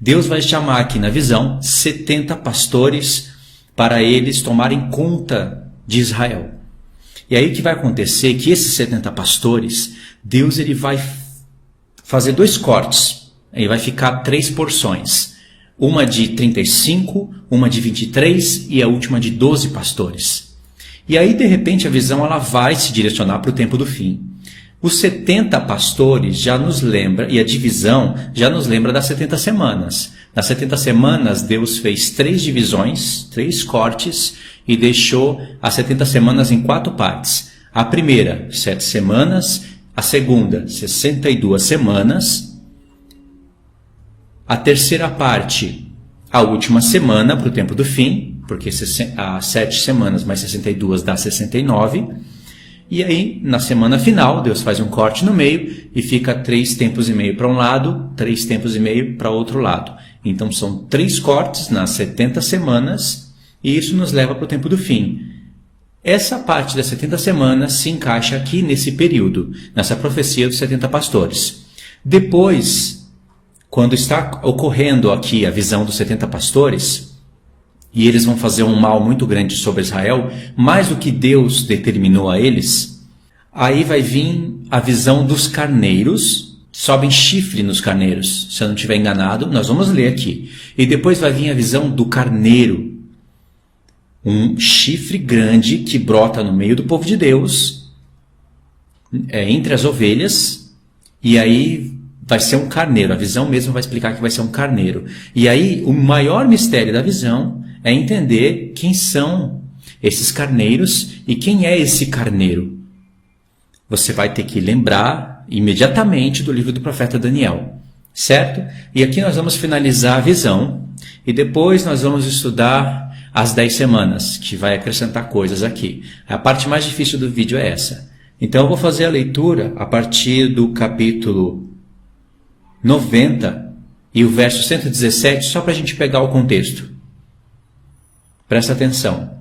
Deus vai chamar aqui na visão 70 pastores para eles tomarem conta de Israel. E aí o que vai acontecer é que esses 70 pastores, Deus ele vai fazer 2 cortes. Aí vai ficar 3 porções. Uma de 35, uma de 23 e a última de 12 pastores. E aí de repente a visão ela vai se direcionar para o tempo do fim. Os 70 pastores já nos lembra, e a divisão já nos lembra das 70 semanas. Nas 70 semanas, Deus fez 3 divisões, 3 cortes, e deixou as 70 semanas em 4 partes. A primeira, 7 semanas. A segunda, 62 semanas. A terceira parte, a última semana, para o tempo do fim, porque 7 semanas mais 62 dá 69. E aí, na semana final, Deus faz um corte no meio e fica 3 tempos e meio para um lado, 3 tempos e meio para outro lado. Então, são 3 cortes nas 70 semanas e isso nos leva para o tempo do fim. Essa parte das 70 semanas se encaixa aqui nesse período, nessa profecia dos 70 pastores. Depois, quando está ocorrendo aqui a visão dos 70 pastores, e eles vão fazer um mal muito grande sobre Israel, mais do que Deus determinou a eles, aí vai vir a visão dos carneiros, sobem chifre nos carneiros, se eu não estiver enganado, nós vamos ler aqui. E depois vai vir a visão do carneiro, um chifre grande que brota no meio do povo de Deus, entre as ovelhas, e aí vai ser um carneiro, a visão mesmo vai explicar que vai ser um carneiro. E aí o maior mistério da visão é entender quem são esses carneiros e quem é esse carneiro. Você vai ter que lembrar imediatamente do livro do profeta Daniel, certo? E aqui nós vamos finalizar a visão e depois nós vamos estudar as 10 semanas, que vai acrescentar coisas aqui. A parte mais difícil do vídeo é essa. Então eu vou fazer a leitura a partir do capítulo 90 e o verso 117, só para a gente pegar o contexto. Presta atenção.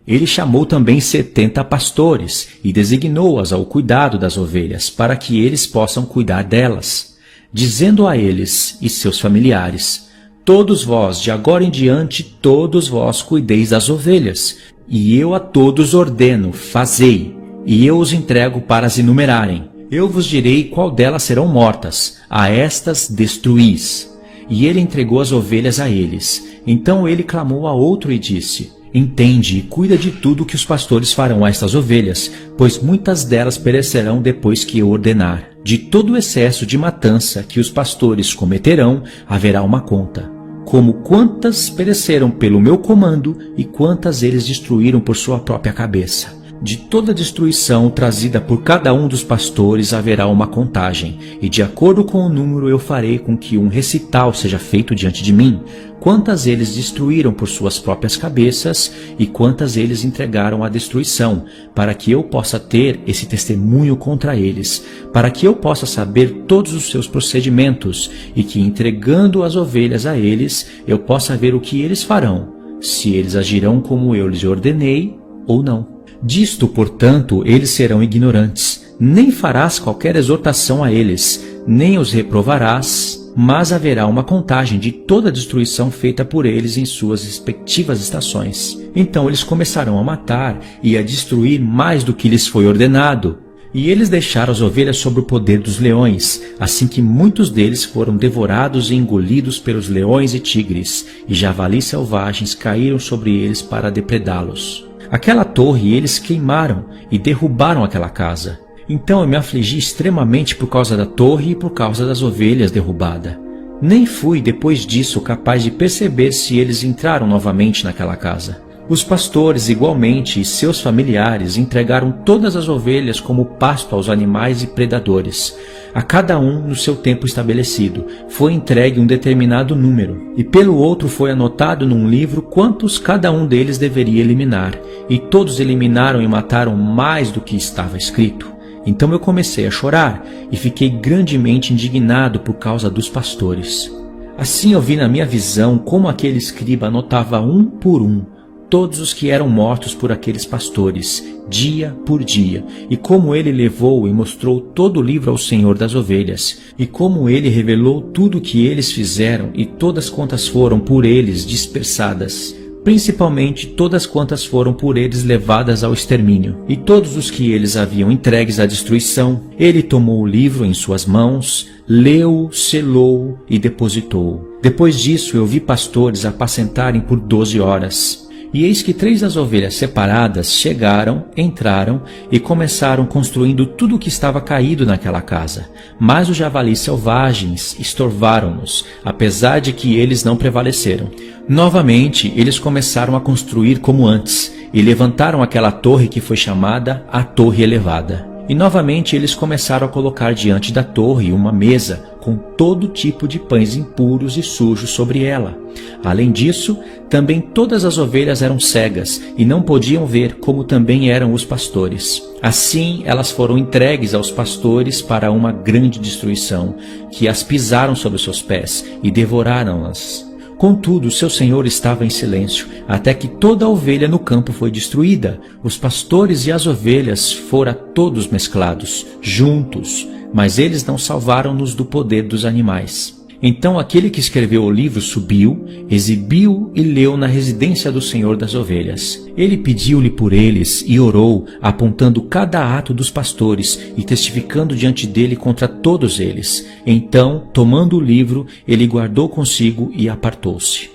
Ele chamou também 70 pastores e designou-os ao cuidado das ovelhas, para que eles possam cuidar delas, dizendo a eles e seus familiares: todos vós, de agora em diante, todos vós cuideis das ovelhas, e eu a todos ordeno, fazei, e eu os entrego para as enumerarem. Eu vos direi qual delas serão mortas, a estas destruís. E ele entregou as ovelhas a eles. Então ele clamou a outro e disse: entende e cuida de tudo que os pastores farão a estas ovelhas, pois muitas delas perecerão depois que eu ordenar. De todo o excesso de matança que os pastores cometerão, haverá uma conta, como quantas pereceram pelo meu comando e quantas eles destruíram por sua própria cabeça. De toda destruição trazida por cada um dos pastores haverá uma contagem, e de acordo com o número eu farei com que um recital seja feito diante de mim, quantas eles destruíram por suas próprias cabeças e quantas eles entregaram à destruição, para que eu possa ter esse testemunho contra eles, para que eu possa saber todos os seus procedimentos, e que entregando as ovelhas a eles, eu possa ver o que eles farão, se eles agirão como eu lhes ordenei ou não. Disto, portanto, eles serão ignorantes, nem farás qualquer exortação a eles, nem os reprovarás, mas haverá uma contagem de toda a destruição feita por eles em suas respectivas estações. Então eles começarão a matar e a destruir mais do que lhes foi ordenado. E eles deixaram as ovelhas sob o poder dos leões, assim que muitos deles foram devorados e engolidos pelos leões e tigres, e javalis selvagens caíram sobre eles para depredá-los. Aquela torre eles queimaram e derrubaram aquela casa. Então eu me afligi extremamente por causa da torre e por causa das ovelhas derrubadas. Nem fui, depois disso, capaz de perceber se eles entraram novamente naquela casa. Os pastores, igualmente, e seus familiares entregaram todas as ovelhas como pasto aos animais e predadores. A cada um no seu tempo estabelecido. Foi entregue um determinado número, e pelo outro foi anotado num livro quantos cada um deles deveria eliminar. E todos eliminaram e mataram mais do que estava escrito. Então eu comecei a chorar, e fiquei grandemente indignado por causa dos pastores. Assim eu vi na minha visão como aquele escriba anotava um por um todos os que eram mortos por aqueles pastores, dia por dia, e como ele levou e mostrou todo o livro ao Senhor das ovelhas, e como ele revelou tudo o que eles fizeram e todas quantas foram por eles dispersadas, principalmente todas quantas foram por eles levadas ao extermínio, e todos os que eles haviam entregues à destruição. Ele tomou o livro em suas mãos, leu, selou e depositou. Depois disso eu vi pastores apacentarem por 12 horas. E eis que 3 das ovelhas separadas chegaram, entraram e começaram construindo tudo o que estava caído naquela casa. Mas os javalis selvagens estorvaram-nos, apesar de que eles não prevaleceram. Novamente, eles começaram a construir como antes, e levantaram aquela torre que foi chamada a Torre Elevada. E novamente eles começaram a colocar diante da torre uma mesa com todo tipo de pães impuros e sujos sobre ela. Além disso, também todas as ovelhas eram cegas e não podiam ver, como também eram os pastores. Assim elas foram entregues aos pastores para uma grande destruição, que as pisaram sobre os seus pés e devoraram-as. Contudo, seu senhor estava em silêncio, até que toda a ovelha no campo foi destruída. Os pastores e as ovelhas foram todos mesclados, juntos, mas eles não salvaram-nos do poder dos animais. Então aquele que escreveu o livro subiu, exibiu e leu na residência do Senhor das ovelhas. Ele pediu-lhe por eles e orou, apontando cada ato dos pastores e testificando diante dele contra todos eles. Então, tomando o livro, ele guardou consigo e apartou-se.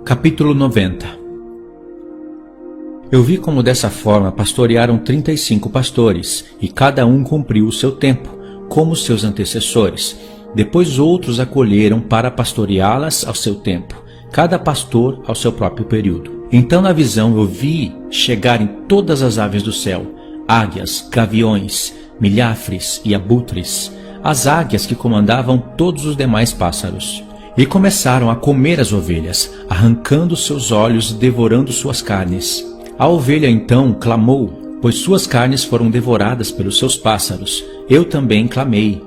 Capítulo 90. Eu vi como dessa forma pastorearam 35 pastores, e cada um cumpriu o seu tempo, como seus antecessores. Depois outros acolheram para pastoreá-las ao seu tempo, cada pastor ao seu próprio período. Então na visão eu vi chegarem todas as aves do céu, águias, gaviões, milhafres e abutres, as águias que comandavam todos os demais pássaros. E começaram a comer as ovelhas, arrancando seus olhos e devorando suas carnes. A ovelha então clamou, pois suas carnes foram devoradas pelos seus pássaros. Eu também clamei.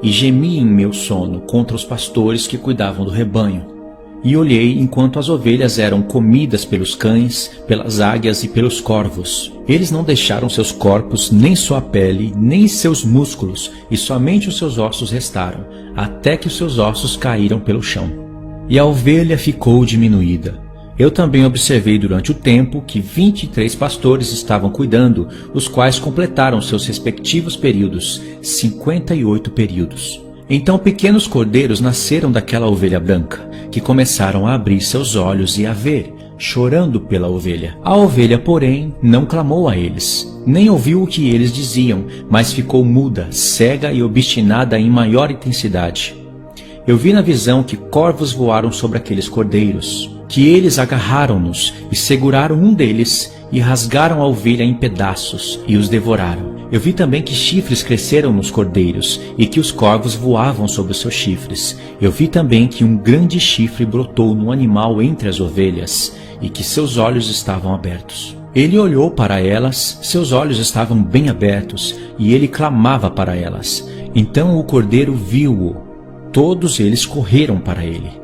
E gemi em meu sono contra os pastores que cuidavam do rebanho. E olhei enquanto as ovelhas eram comidas pelos cães, pelas águias e pelos corvos. Eles não deixaram seus corpos, nem sua pele, nem seus músculos, e somente os seus ossos restaram, até que os seus ossos caíram pelo chão. E a ovelha ficou diminuída. Eu também observei durante o tempo que 23 pastores estavam cuidando, os quais completaram seus respectivos períodos, 58 períodos. Então pequenos cordeiros nasceram daquela ovelha branca, que começaram a abrir seus olhos e a ver, chorando pela ovelha. A ovelha, porém, não clamou a eles, nem ouviu o que eles diziam, mas ficou muda, cega e obstinada em maior intensidade. Eu vi na visão que corvos voaram sobre aqueles cordeiros, que eles agarraram-nos e seguraram um deles e rasgaram a ovelha em pedaços e os devoraram. Eu vi também que chifres cresceram nos cordeiros e que os corvos voavam sobre os seus chifres. Eu vi também que um grande chifre brotou no animal entre as ovelhas e que seus olhos estavam abertos. Ele olhou para elas, seus olhos estavam bem abertos e ele clamava para elas. Então o cordeiro viu-o. Todos eles correram para ele.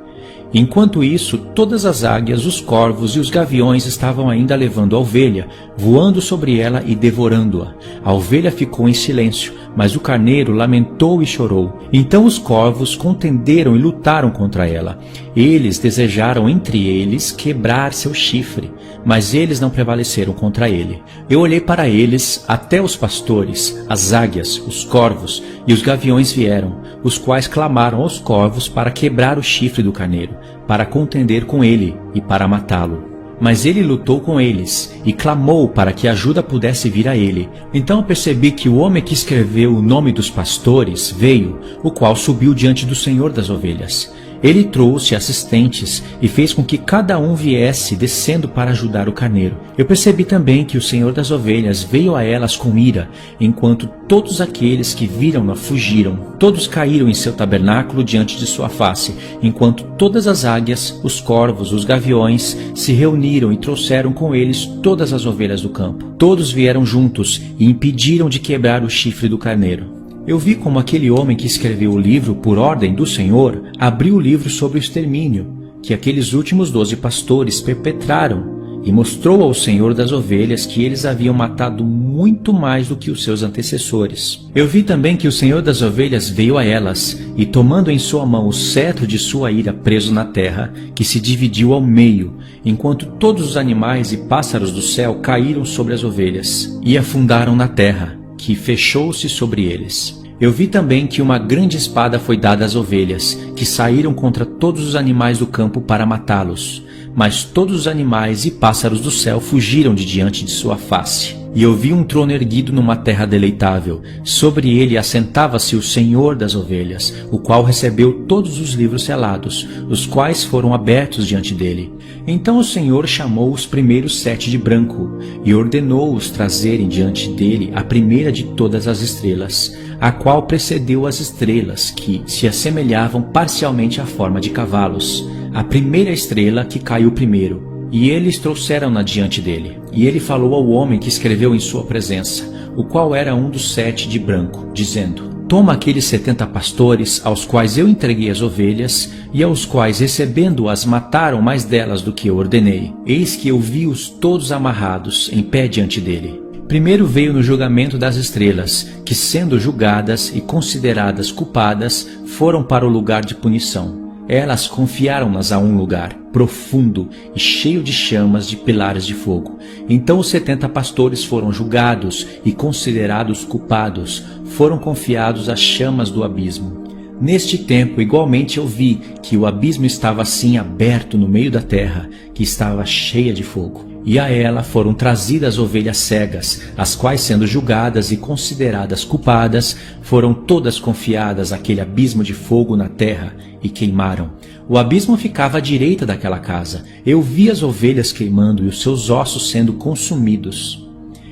Enquanto isso, todas as águias, os corvos e os gaviões estavam ainda levando a ovelha, voando sobre ela e devorando-a. A ovelha ficou em silêncio, mas o carneiro lamentou e chorou. Então os corvos contenderam e lutaram contra ela. Eles desejaram entre eles quebrar seu chifre, mas eles não prevaleceram contra ele. Eu olhei para eles, até os pastores, as águias, os corvos e os gaviões vieram, os quais clamaram aos corvos para quebrar o chifre do carneiro, para contender com ele e para matá-lo. Mas ele lutou com eles e clamou para que ajuda pudesse vir a ele. Então eu percebi que o homem que escreveu o nome dos pastores veio, o qual subiu diante do Senhor das ovelhas. Ele trouxe assistentes e fez com que cada um viesse descendo para ajudar o carneiro. Eu percebi também que o Senhor das ovelhas veio a elas com ira, enquanto todos aqueles que viram-na fugiram. Todos caíram em seu tabernáculo diante de sua face, enquanto todas as águias, os corvos, os gaviões se reuniram e trouxeram com eles todas as ovelhas do campo. Todos vieram juntos e impediram de quebrar o chifre do carneiro. Eu vi como aquele homem que escreveu o livro por ordem do Senhor abriu o livro sobre o extermínio que aqueles últimos 12 pastores perpetraram e mostrou ao Senhor das ovelhas que eles haviam matado muito mais do que os seus antecessores. Eu vi também que o Senhor das ovelhas veio a elas, e tomando em sua mão o cetro de sua ira preso na terra, que se dividiu ao meio, enquanto todos os animais e pássaros do céu caíram sobre as ovelhas, e afundaram na terra, que fechou-se sobre eles. Eu vi também que uma grande espada foi dada às ovelhas, que saíram contra todos os animais do campo para matá-los. Mas todos os animais e pássaros do céu fugiram de diante de sua face. E eu vi um trono erguido numa terra deleitável. Sobre ele assentava-se o Senhor das ovelhas, o qual recebeu todos os livros selados, os quais foram abertos diante dele. Então o Senhor chamou os primeiros 7 de branco, e ordenou-os trazerem diante dele a primeira de todas as estrelas, a qual precedeu as estrelas, que se assemelhavam parcialmente à forma de cavalos, a primeira estrela que caiu primeiro. E eles trouxeram-na diante dele. E ele falou ao homem que escreveu em sua presença, o qual era um dos 7 de branco, dizendo: Toma aqueles 70 pastores, aos quais eu entreguei as ovelhas, e aos quais, recebendo-as, mataram mais delas do que eu ordenei. Eis que eu vi-os todos amarrados, em pé diante dele. Primeiro veio no julgamento das estrelas, que, sendo julgadas e consideradas culpadas, foram para o lugar de punição. Elas confiaram-nas a um lugar profundo e cheio de chamas de pilares de fogo. Então os 70 pastores foram julgados e considerados culpados, foram confiados às chamas do abismo. Neste tempo, igualmente eu vi que o abismo estava assim aberto no meio da terra, que estava cheia de fogo. E a ela foram trazidas ovelhas cegas, as quais, sendo julgadas e consideradas culpadas, foram todas confiadas àquele abismo de fogo na terra, e queimaram. O abismo ficava à direita daquela casa. Eu vi as ovelhas queimando e os seus ossos sendo consumidos.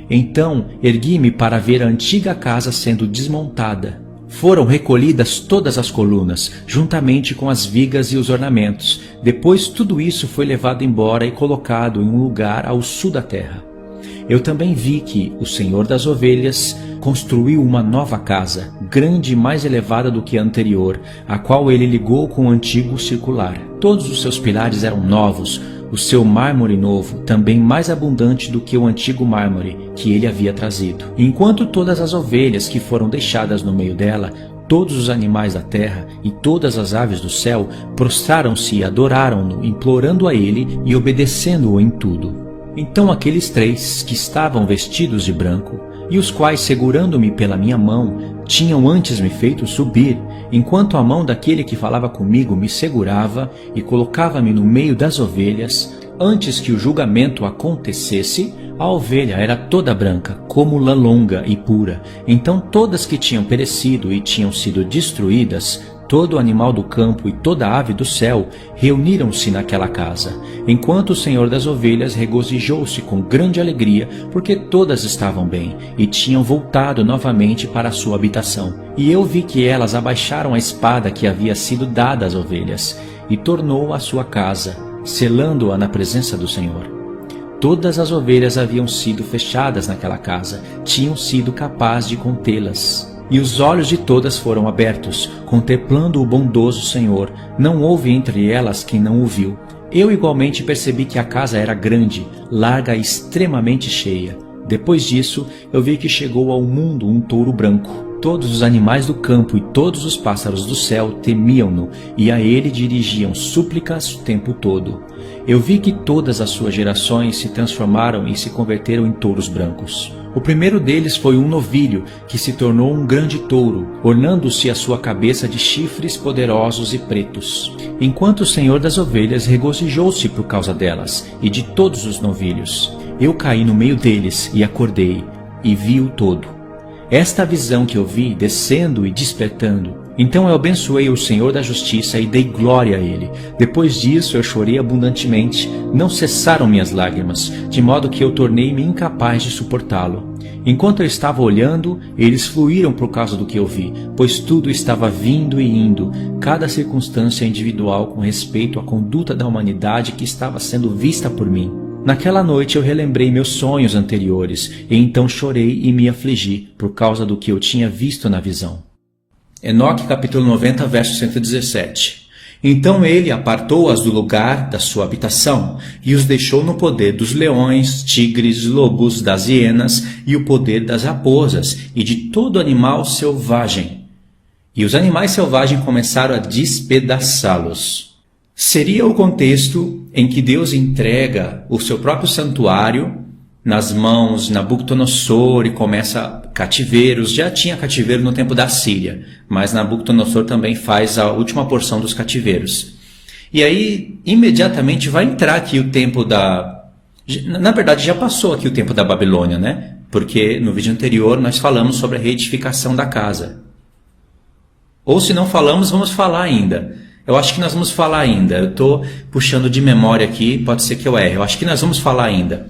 Então ergui-me para ver a antiga casa sendo desmontada. Foram recolhidas todas as colunas, juntamente com as vigas e os ornamentos. Depois tudo isso foi levado embora e colocado em um lugar ao sul da terra. Eu também vi que o Senhor das ovelhas construiu uma nova casa, grande e mais elevada do que a anterior, a qual ele ligou com o antigo circular. Todos os seus pilares eram novos, o seu mármore novo, também mais abundante do que o antigo mármore que ele havia trazido. Enquanto todas as ovelhas que foram deixadas no meio dela, todos os animais da terra e todas as aves do céu prostraram-se e adoraram-no, implorando a ele e obedecendo-o em tudo. Então aqueles 3 que estavam vestidos de branco, e os quais, segurando-me pela minha mão, tinham antes me feito subir, enquanto a mão daquele que falava comigo me segurava e colocava-me no meio das ovelhas, antes que o julgamento acontecesse, a ovelha era toda branca, como lã longa e pura. Então todas que tinham perecido e tinham sido destruídas, todo animal do campo e toda ave do céu, reuniram-se naquela casa, enquanto o Senhor das ovelhas regozijou-se com grande alegria, porque todas estavam bem, e tinham voltado novamente para a sua habitação. E eu vi que elas abaixaram a espada que havia sido dada às ovelhas, e tornou à sua casa, selando-a na presença do Senhor. Todas as ovelhas haviam sido fechadas naquela casa, tinham sido capazes de contê-las. E os olhos de todas foram abertos, contemplando o bondoso Senhor. Não houve entre elas quem não o viu. Eu igualmente percebi que a casa era grande, larga e extremamente cheia. Depois disso, eu vi que chegou ao mundo um touro branco. Todos os animais do campo e todos os pássaros do céu temiam-no, e a ele dirigiam súplicas o tempo todo. Eu vi que todas as suas gerações se transformaram e se converteram em touros brancos. O primeiro deles foi um novilho, que se tornou um grande touro, ornando-se a sua cabeça de chifres poderosos e pretos. Enquanto o Senhor das ovelhas regozijou-se por causa delas, e de todos os novilhos. Eu caí no meio deles e acordei, e vi-o todo. Esta visão que eu vi, descendo e despertando. Então eu abençoei o Senhor da justiça e dei glória a ele. Depois disso eu chorei abundantemente, não cessaram minhas lágrimas, de modo que eu tornei-me incapaz de suportá-lo. Enquanto eu estava olhando, eles fluíram por causa do que eu vi, pois tudo estava vindo e indo, cada circunstância individual com respeito à conduta da humanidade que estava sendo vista por mim. Naquela noite eu relembrei meus sonhos anteriores, e então chorei e me afligi, por causa do que eu tinha visto na visão. Enoque capítulo 90, verso 117. Então ele apartou-as do lugar da sua habitação e os deixou no poder dos leões, tigres, lobos, das hienas e o poder das raposas e de todo animal selvagem. E os animais selvagens começaram a despedaçá-los. Seria o contexto em que Deus entrega o seu próprio santuário nas mãos de Nabucodonosor e começa cativeiros. Já tinha cativeiro no tempo da Síria, mas Nabucodonosor também faz a última porção dos cativeiros. E aí, imediatamente, vai entrar aqui o tempo da... Na verdade, já passou aqui o tempo da Babilônia, né? Porque no vídeo anterior nós falamos sobre a reedificação da casa. Ou se não falamos, vamos falar ainda. Eu acho que nós vamos falar ainda. Eu estou puxando de memória aqui, pode ser que eu erre. Eu acho que nós vamos falar ainda.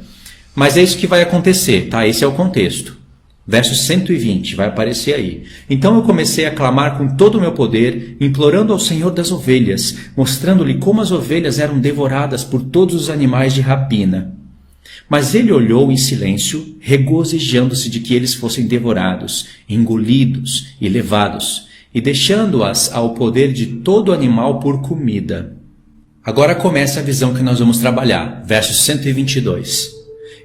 Mas é isso que vai acontecer, tá? Esse é o contexto. Verso 120 vai aparecer aí. Então eu comecei a clamar com todo o meu poder, implorando ao Senhor das ovelhas, mostrando-lhe como as ovelhas eram devoradas por todos os animais de rapina. Mas ele olhou em silêncio, regozijando-se de que eles fossem devorados, engolidos e levados, e deixando-as ao poder de todo animal por comida. Agora começa a visão que nós vamos trabalhar. Verso 122.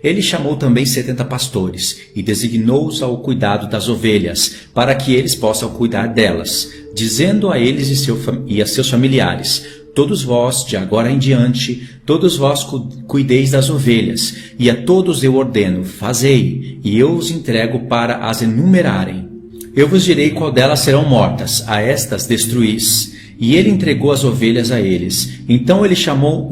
Ele chamou também 70 pastores e designou-os ao cuidado das ovelhas, para que eles possam cuidar delas, dizendo a eles e a seus familiares: todos vós, de agora em diante, todos vós cuideis das ovelhas, e a todos eu ordeno: fazei, e eu os entrego para as enumerarem. Eu vos direi qual delas serão mortas, a estas destruís. E ele entregou as ovelhas a eles. Então ele chamou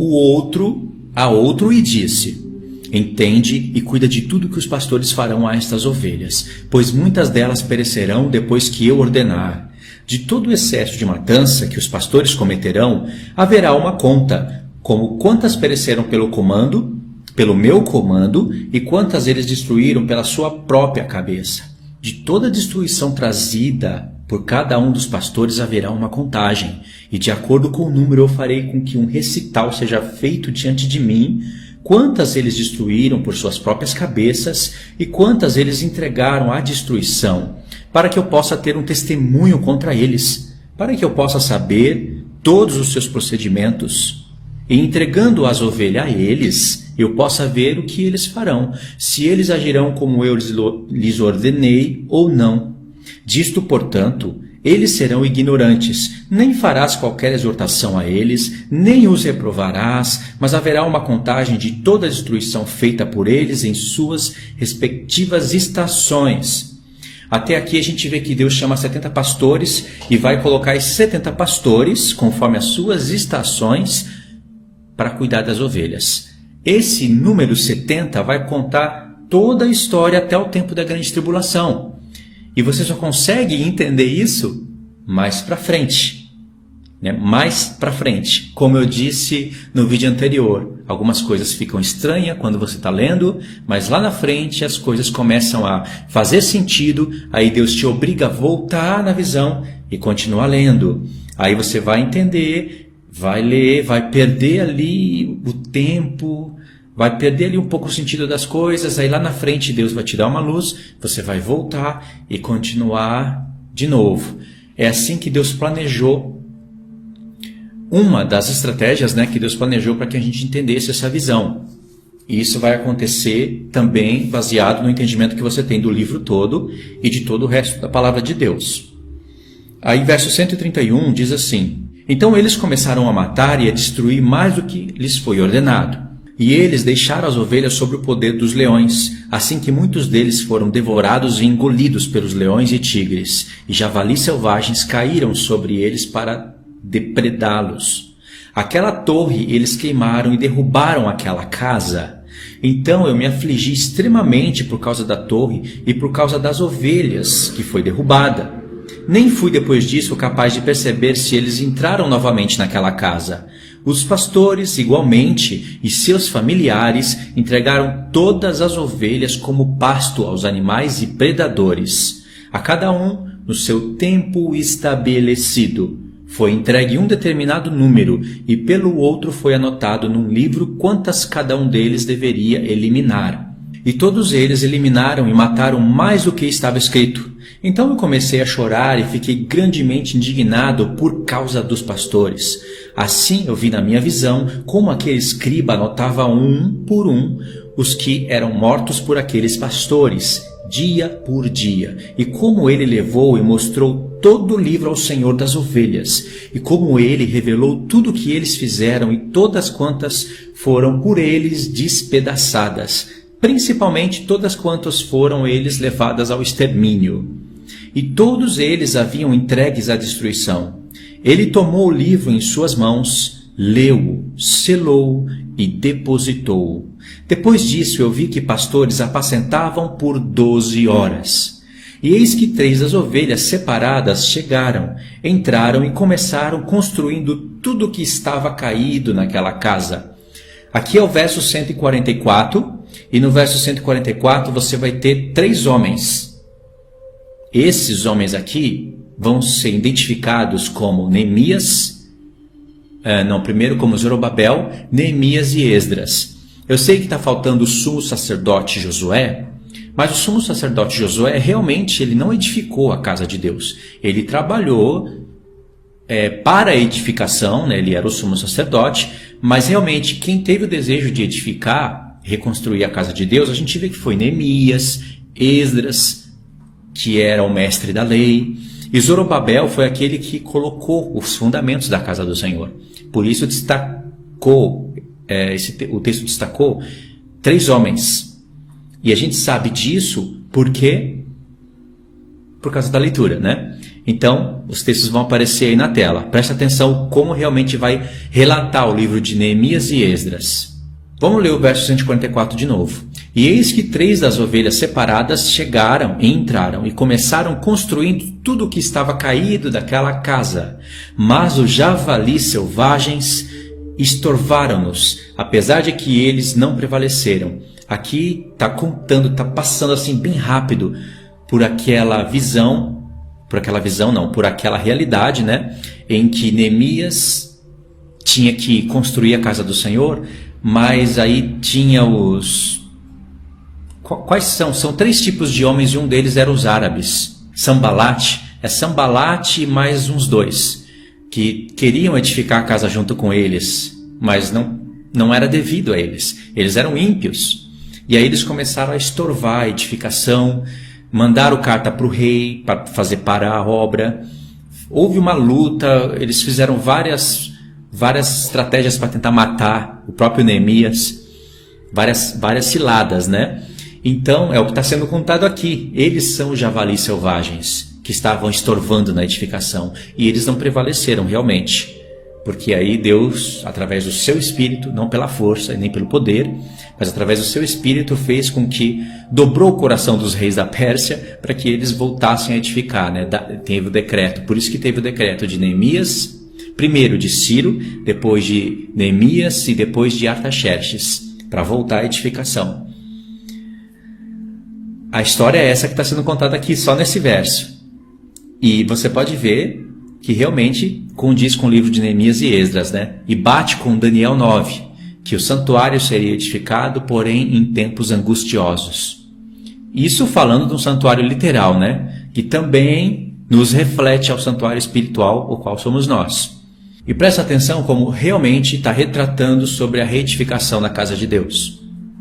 a outro e disse: entende e cuida de tudo que os pastores farão a estas ovelhas, pois muitas delas perecerão depois que eu ordenar. De todo o excesso de matança que os pastores cometerão, haverá uma conta, como quantas pereceram pelo meu comando, e quantas eles destruíram pela sua própria cabeça. De toda a destruição trazida por cada um dos pastores haverá uma contagem, e de acordo com o número eu farei com que um recital seja feito diante de mim, quantas eles destruíram por suas próprias cabeças e quantas eles entregaram à destruição, para que eu possa ter um testemunho contra eles, para que eu possa saber todos os seus procedimentos. E entregando as ovelhas a eles, eu possa ver o que eles farão, se eles agirão como eu lhes ordenei ou não. Disto, portanto, eles serão ignorantes, nem farás qualquer exortação a eles, nem os reprovarás, mas haverá uma contagem de toda a destruição feita por eles em suas respectivas estações. Até aqui a gente vê que Deus chama 70 pastores e vai colocar esses 70 pastores, conforme as suas estações, para cuidar das ovelhas. Esse número 70 vai contar toda a história até o tempo da grande tribulação. E você só consegue entender isso mais para frente. Mais para frente. Como eu disse no vídeo anterior, algumas coisas ficam estranhas quando você está lendo, mas lá na frente as coisas começam a fazer sentido, aí Deus te obriga a voltar na visão e continuar lendo. Aí você vai entender, vai ler, vai perder ali o tempo, vai perder ali um pouco o sentido das coisas, aí lá na frente Deus vai te dar uma luz, você vai voltar e continuar de novo. É assim que Deus planejou, uma das estratégias que Deus planejou para que a gente entendesse essa visão. E isso vai acontecer também baseado no entendimento que você tem do livro todo e de todo o resto da palavra de Deus. Aí verso 131 diz assim: então eles começaram a matar e a destruir mais do que lhes foi ordenado. E eles deixaram as ovelhas sob o poder dos leões, assim que muitos deles foram devorados e engolidos pelos leões e tigres, e javalis selvagens caíram sobre eles para depredá-los. Aquela torre eles queimaram e derrubaram aquela casa. Então eu me afligi extremamente por causa da torre e por causa das ovelhas que foi derrubada. Nem fui depois disso capaz de perceber se eles entraram novamente naquela casa. Os pastores, igualmente, e seus familiares entregaram todas as ovelhas como pasto aos animais e predadores. A cada um no seu tempo estabelecido. Foi entregue um determinado número, e pelo outro foi anotado num livro quantas cada um deles deveria eliminar. E todos eles eliminaram e mataram mais do que estava escrito. Então eu comecei a chorar e fiquei grandemente indignado por causa dos pastores. Assim eu vi na minha visão como aquele escriba anotava um por um os que eram mortos por aqueles pastores, dia por dia, e como ele levou e mostrou todo o livro ao Senhor das ovelhas, e como ele revelou tudo o que eles fizeram e todas quantas foram por eles despedaçadas, principalmente todas quantas foram eles levadas ao extermínio. E todos eles haviam entregues à destruição. Ele tomou o livro em suas mãos, leu-o, selou e depositou-o. Depois disso eu vi que pastores apacentavam por 12 horas. E eis que 3 das ovelhas separadas chegaram, entraram e começaram construindo tudo o que estava caído naquela casa. Aqui é o verso 144, e no verso 144 você vai ter 3 homens. Esses homens aqui vão ser identificados como Neemias, primeiro como Zorobabel, Neemias e Esdras. Eu sei que está faltando o sumo sacerdote Josué, mas o sumo sacerdote Josué realmente ele não edificou a casa de Deus. Ele trabalhou para a edificação, né? Ele era o sumo sacerdote, mas realmente quem teve o desejo de edificar, reconstruir a casa de Deus, a gente vê que foi Neemias, Esdras, que era o mestre da lei, e Zorobabel foi aquele que colocou os fundamentos da casa do Senhor. Por isso destacou, o texto destacou 3 homens. E a gente sabe disso porque por causa da leitura, né? Então, os textos vão aparecer aí na tela. Presta atenção como realmente vai relatar o livro de Neemias e Esdras. Vamos ler o verso 144 de novo. E eis que 3 das ovelhas separadas chegaram e entraram e começaram construindo tudo o que estava caído daquela casa. Mas os javalis selvagens estorvaram-nos, apesar de que eles não prevaleceram. Aqui está contando, está passando assim bem rápido por aquela realidade, né, em que Neemias tinha que construir a casa do Senhor, mas aí tinha quais são? São 3 tipos de homens e um deles eram os árabes. Sanbalate e mais uns 2 que queriam edificar a casa junto com eles, mas não era devido a eles. Eles eram ímpios. E aí eles começaram a estorvar a edificação, mandaram carta para o rei para fazer parar a obra. Houve uma luta, eles fizeram várias estratégias para tentar matar o próprio Neemias, várias ciladas, né? Então, é o que está sendo contado aqui. Eles são os javalis selvagens que estavam estorvando na edificação. E eles não prevaleceram realmente. Porque aí Deus, através do seu Espírito, não pela força e nem pelo poder, mas através do seu Espírito fez com que dobrou o coração dos reis da Pérsia para que eles voltassem a edificar, né? Teve o decreto. Por isso que teve o decreto de Neemias, primeiro de Ciro, depois de Neemias e depois de Artaxerxes, para voltar à edificação. A história é essa que está sendo contada aqui, só nesse verso. E você pode ver que realmente condiz com o livro de Neemias e Esdras, né? E bate com Daniel 9, que o santuário seria edificado, porém em tempos angustiosos. Isso falando de um santuário literal, né? Que também nos reflete ao santuário espiritual, o qual somos nós. E presta atenção como realmente está retratando sobre a reedificação da casa de Deus.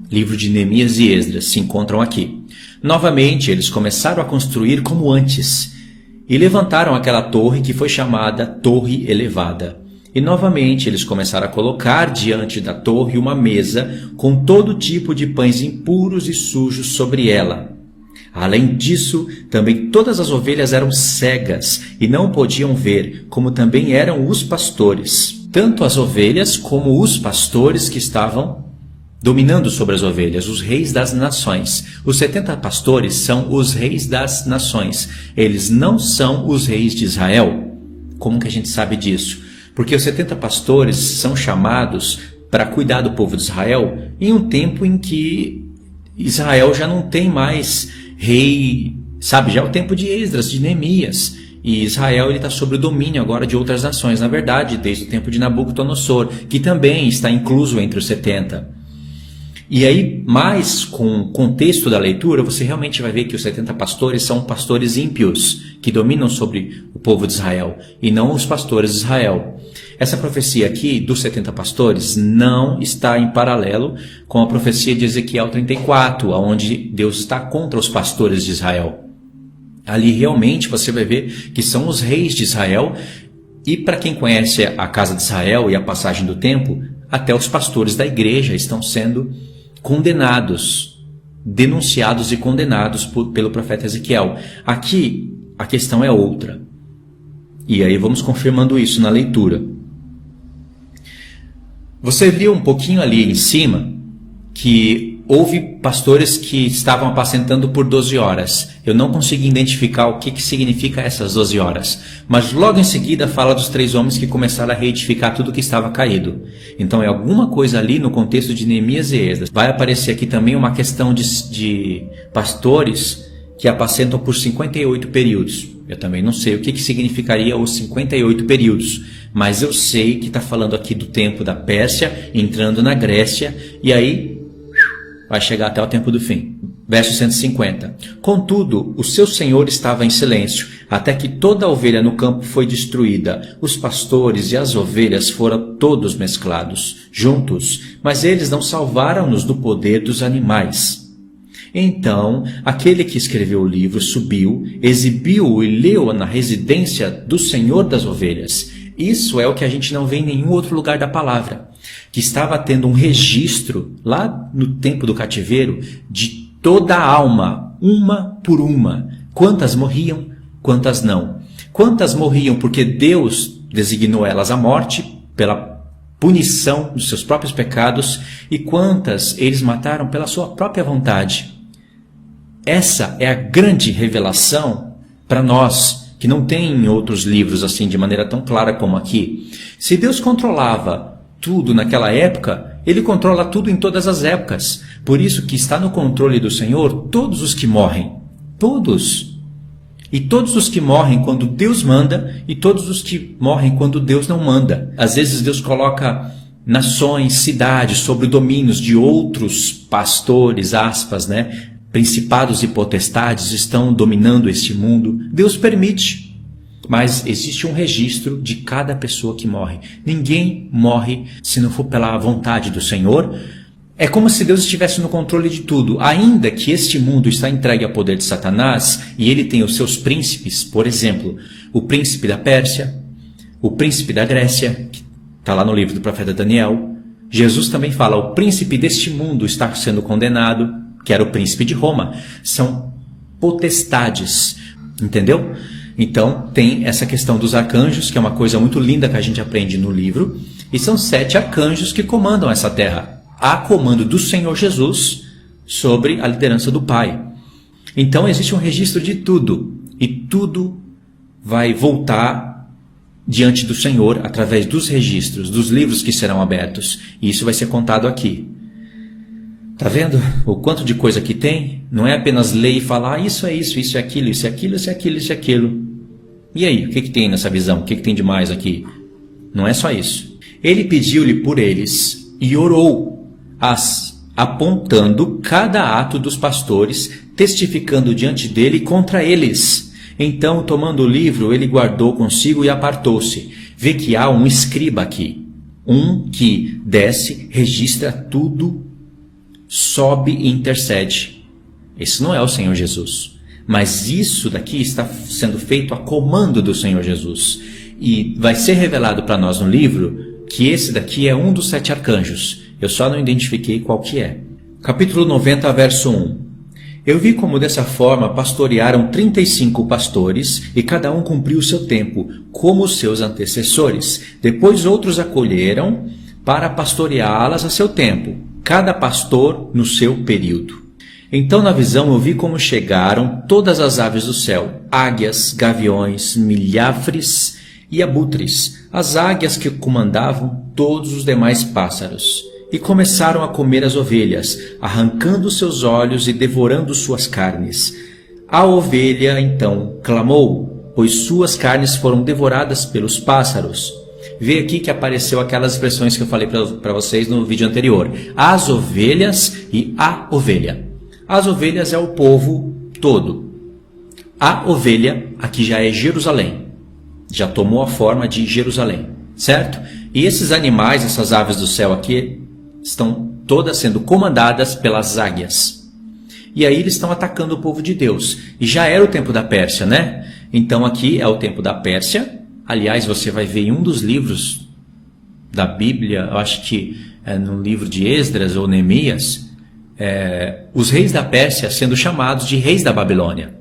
Livro de Neemias e Esdras se encontram aqui. Novamente, eles começaram a construir como antes, e levantaram aquela torre que foi chamada Torre Elevada. E novamente eles começaram a colocar diante da torre uma mesa com todo tipo de pães impuros e sujos sobre ela. Além disso, também todas as ovelhas eram cegas e não podiam ver, como também eram os pastores. Tanto as ovelhas como os pastores que estavam dominando sobre as ovelhas, os reis das nações. Os 70 pastores são os reis das nações. Eles não são os reis de Israel. Como que a gente sabe disso? Porque os 70 pastores são chamados para cuidar do povo de Israel em um tempo em que Israel já não tem mais rei, sabe? Já é o tempo de Esdras, de Neemias. E Israel está sob o domínio agora de outras nações. Na verdade, desde o tempo de Nabucodonosor, que também está incluso entre os 70. E aí, mais com o contexto da leitura, você realmente vai ver que os 70 pastores são pastores ímpios, que dominam sobre o povo de Israel, e não os pastores de Israel. Essa profecia aqui dos 70 pastores não está em paralelo com a profecia de Ezequiel 34, onde Deus está contra os pastores de Israel. Ali realmente você vai ver que são os reis de Israel, e para quem conhece a casa de Israel e a passagem do tempo, até os pastores da igreja estão sendo condenados, denunciados e condenados pelo profeta Ezequiel. Aqui a questão é outra. E aí vamos confirmando isso na leitura. Você viu um pouquinho ali em cima que houve pastores que estavam apacentando por 12 horas. Eu não consegui identificar o que significa essas 12 horas. Mas logo em seguida fala dos 3 homens que começaram a reedificar tudo que estava caído. Então é alguma coisa ali no contexto de Neemias e Esdras. Vai aparecer aqui também uma questão de pastores que apacentam por 58 períodos. Eu também não sei o que significaria os 58 períodos. Mas eu sei que está falando aqui do tempo da Pérsia, entrando na Grécia, e aí vai chegar até o tempo do fim. Verso 150. Contudo, o seu senhor estava em silêncio, até que toda a ovelha no campo foi destruída. Os pastores e as ovelhas foram todos mesclados, juntos, mas eles não salvaram-nos do poder dos animais. Então, aquele que escreveu o livro subiu, exibiu-o e leu-o na residência do Senhor das ovelhas. Isso é o que a gente não vê em nenhum outro lugar da palavra, que estava tendo um registro, lá no tempo do cativeiro, de toda a alma, uma por uma. Quantas morriam, quantas não. Quantas morriam porque Deus designou elas à morte, pela punição dos seus próprios pecados, e quantas eles mataram pela sua própria vontade. Essa é a grande revelação para nós, que não tem em outros livros assim de maneira tão clara como aqui. Se Deus controlava tudo naquela época, Ele controla tudo em todas as épocas. Por isso que está no controle do Senhor todos os que morrem. Todos. E todos os que morrem quando Deus manda, e todos os que morrem quando Deus não manda. Às vezes Deus coloca nações, cidades, sobre domínios de outros pastores, aspas, né? Principados e potestades estão dominando este mundo. Deus permite. Mas existe um registro de cada pessoa que morre. Ninguém morre se não for pela vontade do Senhor. É como se Deus estivesse no controle de tudo. Ainda que este mundo está entregue ao poder de Satanás, e ele tem os seus príncipes, por exemplo, o príncipe da Pérsia, o príncipe da Grécia, que está lá no livro do profeta Daniel. Jesus também fala, o príncipe deste mundo está sendo condenado, que era o príncipe de Roma. São potestades, entendeu? Então tem essa questão dos arcanjos, que é uma coisa muito linda que a gente aprende no livro, e são 7 arcanjos que comandam essa terra, a comando do Senhor Jesus, sobre a liderança do Pai. Então existe um registro de tudo, e tudo vai voltar diante do Senhor através dos registros, dos livros que serão abertos, e isso vai ser contado aqui. Tá vendo o quanto de coisa que tem? Não é apenas ler e falar, isso é isso, isso é aquilo, isso é aquilo, isso é aquilo, isso é aquilo. E aí, o que tem nessa visão? O que tem de mais aqui? Não é só isso. Ele pediu-lhe por eles e orou, apontando cada ato dos pastores, testificando diante dele contra eles. Então, tomando o livro, ele guardou consigo e apartou-se. Vê que há um escriba aqui, um que desce, registra tudo, sobe e intercede. Esse não é o Senhor Jesus. Mas isso daqui está sendo feito a comando do Senhor Jesus. E vai ser revelado para nós no livro que esse daqui é um dos 7 arcanjos. Eu só não identifiquei qual que é. Capítulo 90, verso 1. Eu vi como dessa forma pastorearam 35 pastores, e cada um cumpriu o seu tempo, como os seus antecessores. Depois outros acolheram para pastoreá-las a seu tempo, cada pastor no seu período. Então na visão eu vi como chegaram todas as aves do céu, águias, gaviões, milhafres e abutres, as águias que comandavam todos os demais pássaros, e começaram a comer as ovelhas, arrancando seus olhos e devorando suas carnes. A ovelha então clamou, pois suas carnes foram devoradas pelos pássaros. vê aqui que apareceu aquelas expressões que eu falei para vocês no vídeo anterior. As ovelhas e a ovelha. As ovelhas é o povo todo. A ovelha aqui já é Jerusalém. Já tomou a forma de Jerusalém, certo? E esses animais, essas aves do céu aqui, estão todas sendo comandadas pelas águias. E aí eles estão atacando o povo de Deus. E já era o tempo da Pérsia, né? Então aqui é o tempo da Pérsia. Aliás, você vai ver em um dos livros da Bíblia, eu acho que é no livro de Esdras ou Neemias, os reis da Pérsia sendo chamados de reis da Babilônia.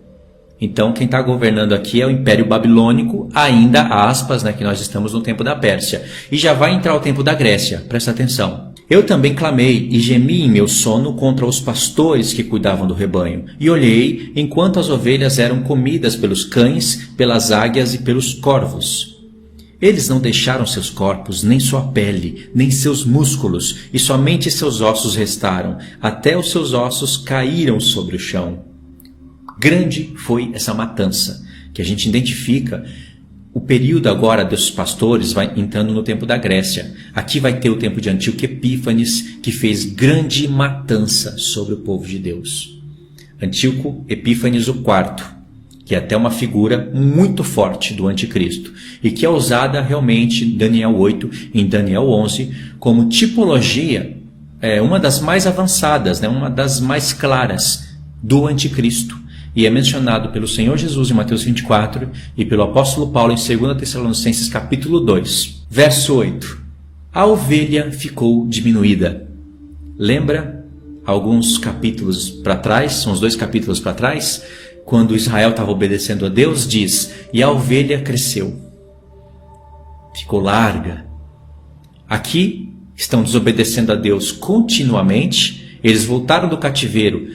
Então quem está governando aqui é o Império Babilônico, ainda aspas, né, que nós estamos no tempo da Pérsia. E já vai entrar o tempo da Grécia, presta atenção. Eu também clamei e gemi em meu sono contra os pastores que cuidavam do rebanho. E olhei enquanto as ovelhas eram comidas pelos cães, pelas águias e pelos corvos. Eles não deixaram seus corpos, nem sua pele, nem seus músculos, e somente seus ossos restaram. Até os seus ossos caíram sobre o chão. Grande foi essa matança, que a gente identifica. O período agora dos pastores vai entrando no tempo da Grécia. Aqui vai ter o tempo de Antíoco Epífanes, que fez grande matança sobre o povo de Deus. Antíoco Epífanes IV, que é até uma figura muito forte do anticristo, e que é usada realmente em Daniel 8 e em Daniel 11 como tipologia, uma das mais avançadas, né, uma das mais claras do anticristo. E é mencionado pelo Senhor Jesus em Mateus 24 e pelo apóstolo Paulo em 2 Tessalonicenses capítulo 2. Verso 8. A ovelha ficou diminuída. Lembra alguns capítulos para trás, são os 2 capítulos para trás, quando Israel estava obedecendo a Deus, diz, e a ovelha cresceu. Ficou larga. Aqui estão desobedecendo a Deus continuamente, eles voltaram do cativeiro,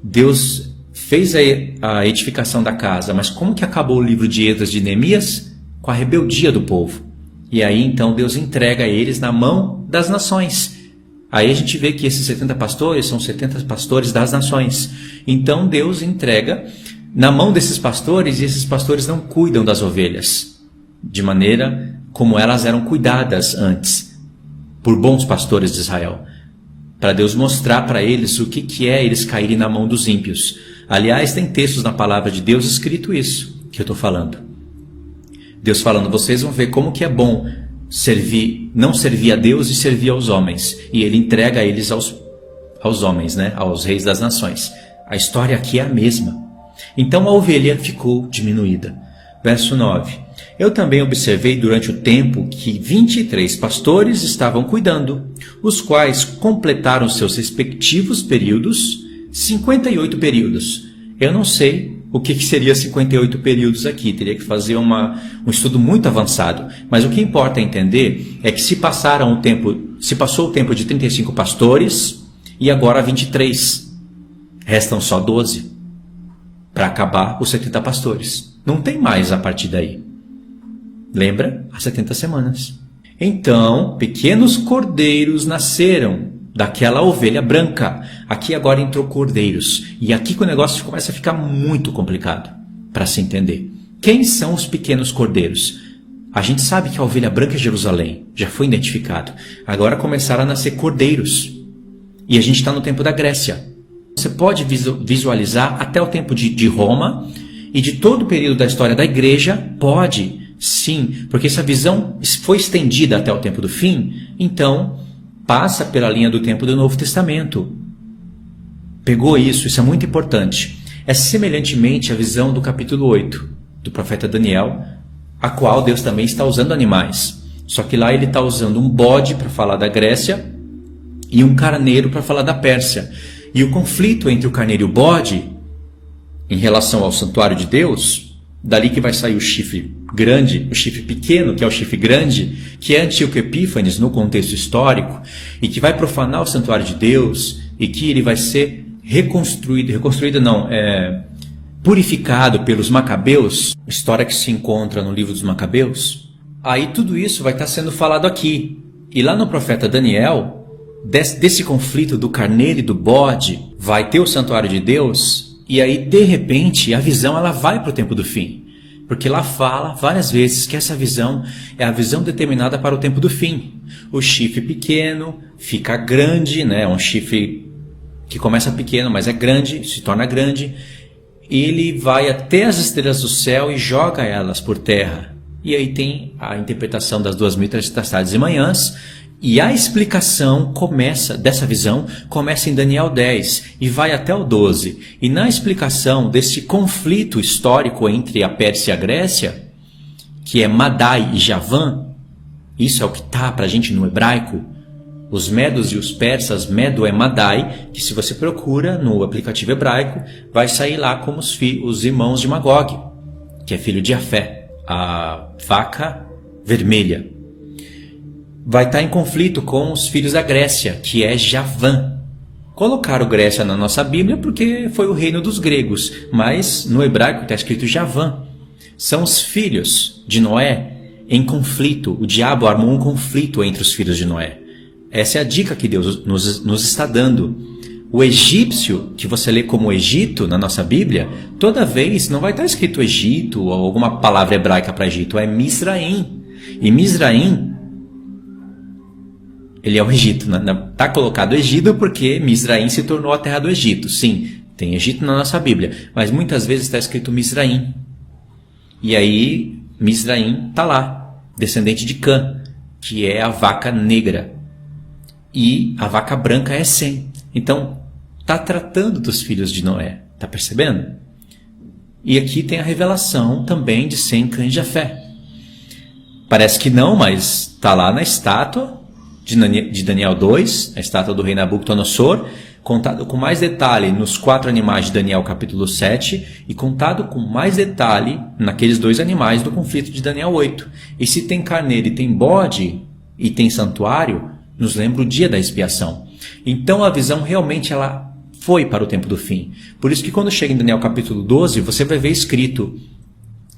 Deus fez a edificação da casa, mas como que acabou o livro de Esdras de Neemias? Com a rebeldia do povo. E aí então Deus entrega eles na mão das nações. Aí a gente vê que esses 70 pastores são 70 pastores das nações. Então Deus entrega na mão desses pastores, e esses pastores não cuidam das ovelhas de maneira como elas eram cuidadas antes por bons pastores de Israel, para Deus mostrar para eles o que é eles caírem na mão dos ímpios. Aliás, tem textos na palavra de Deus escrito isso que eu estou falando. Deus falando, vocês vão ver como que é bom não servir a Deus e servir aos homens. E ele entrega eles aos homens, né? Aos reis das nações. A história aqui é a mesma. Então a ovelha ficou diminuída. Verso 9. Eu também observei durante o tempo que 23 pastores estavam cuidando, os quais completaram seus respectivos períodos, 58 períodos. Eu não sei o que seria 58 períodos aqui, teria que fazer um estudo muito avançado. Mas o que importa entender é que se passou o tempo de 35 pastores e agora 23. Restam só 12 para acabar os 70 pastores. Não tem mais a partir daí. Lembra? Há 70 semanas. Então, pequenos cordeiros nasceram daquela ovelha branca. Aqui agora entrou cordeiros. E aqui que o negócio começa a ficar muito complicado para se entender. Quem são os pequenos cordeiros? A gente sabe que a ovelha branca é Jerusalém. Já foi identificado. Agora começaram a nascer cordeiros. E a gente está no tempo da Grécia. Você pode visualizar até o tempo de Roma e de todo o período da história da igreja. Pode, sim, porque essa visão foi estendida até o tempo do fim. Então passa pela linha do tempo do Novo Testamento. Pegou isso é muito importante. É semelhantemente a visão do capítulo 8 do profeta Daniel, a qual Deus também está usando animais. Só que lá ele está usando um bode para falar da Grécia e um carneiro para falar da Pérsia. E o conflito entre o carneiro e o bode, em relação ao santuário de Deus, dali que vai sair o chifre grande, o chifre pequeno, que é o chifre grande, que é Antíoco Epífanes no contexto histórico, e que vai profanar o santuário de Deus, e que ele vai ser purificado pelos Macabeus, história que se encontra no livro dos Macabeus. Aí tudo isso vai estar sendo falado aqui. E lá no profeta Daniel, desse conflito do carneiro e do bode, vai ter o santuário de Deus, e aí de repente a visão ela vai para o tempo do fim. Porque lá fala várias vezes que essa visão é a visão determinada para o tempo do fim. O chifre pequeno fica grande, né? Um chifre que começa pequeno, mas é grande, se torna grande. Ele vai até as estrelas do céu e joga elas por terra. E aí tem a interpretação das 2.300 tardes e manhãs. E a explicação dessa visão começa em Daniel 10 e vai até o 12. E na explicação desse conflito histórico entre a Pérsia e a Grécia, que é Madai e Javan, isso é o que está para a gente no hebraico. Os medos e os persas, Medo é Madai, que se você procura no aplicativo hebraico, vai sair lá como os irmãos de Magog, que é filho de Jafé, a vaca vermelha. Vai estar em conflito com os filhos da Grécia, que é Javã. Colocaram Grécia na nossa Bíblia porque foi o reino dos gregos, mas no hebraico está escrito Javã. São os filhos de Noé em conflito. O diabo armou um conflito entre os filhos de Noé. Essa é a dica que Deus nos está dando. O egípcio, que você lê como Egito na nossa Bíblia, toda vez não vai estar escrito Egito ou alguma palavra hebraica para Egito, é Mizraim. E Mizraim, ele é o Egito. Está colocado Egito porque Mizraim se tornou a terra do Egito. Sim, tem Egito na nossa Bíblia, mas muitas vezes está escrito Mizraim. E aí Mizraim está lá, descendente de Cã, que é a vaca negra. E a vaca branca é Sem. Então, está tratando dos filhos de Noé. Está percebendo? E aqui tem a revelação também de Sem, Cã e Jafé. Parece que não, mas está lá na estátua de Daniel 2, a estátua do rei Nabucodonosor, contado com mais detalhe nos 4 animais de Daniel capítulo 7 e contado com mais detalhe naqueles 2 animais do conflito de Daniel 8. E se tem carneiro e tem bode e tem santuário, nos lembra o dia da expiação. Então a visão realmente ela foi para o tempo do fim. Por isso que quando chega em Daniel capítulo 12, você vai ver escrito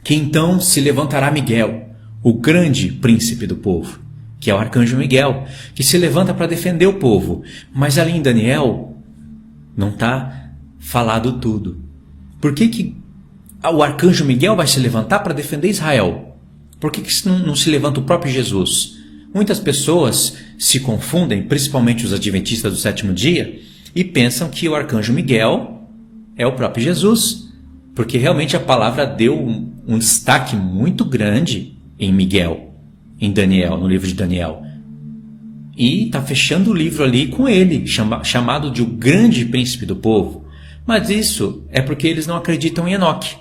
que então se levantará Miguel, o grande príncipe do povo, que é o arcanjo Miguel, que se levanta para defender o povo. Mas ali em Daniel não está falado tudo. Por que o arcanjo Miguel vai se levantar para defender Israel? Por que não se levanta o próprio Jesus? Muitas pessoas se confundem, principalmente os adventistas do 7º dia, e pensam que o arcanjo Miguel é o próprio Jesus, porque realmente a palavra deu um destaque muito grande em Miguel, em Daniel, no livro de Daniel. E está fechando o livro ali com ele, chamado de o grande príncipe do povo. Mas isso é porque eles não acreditam em Enoque.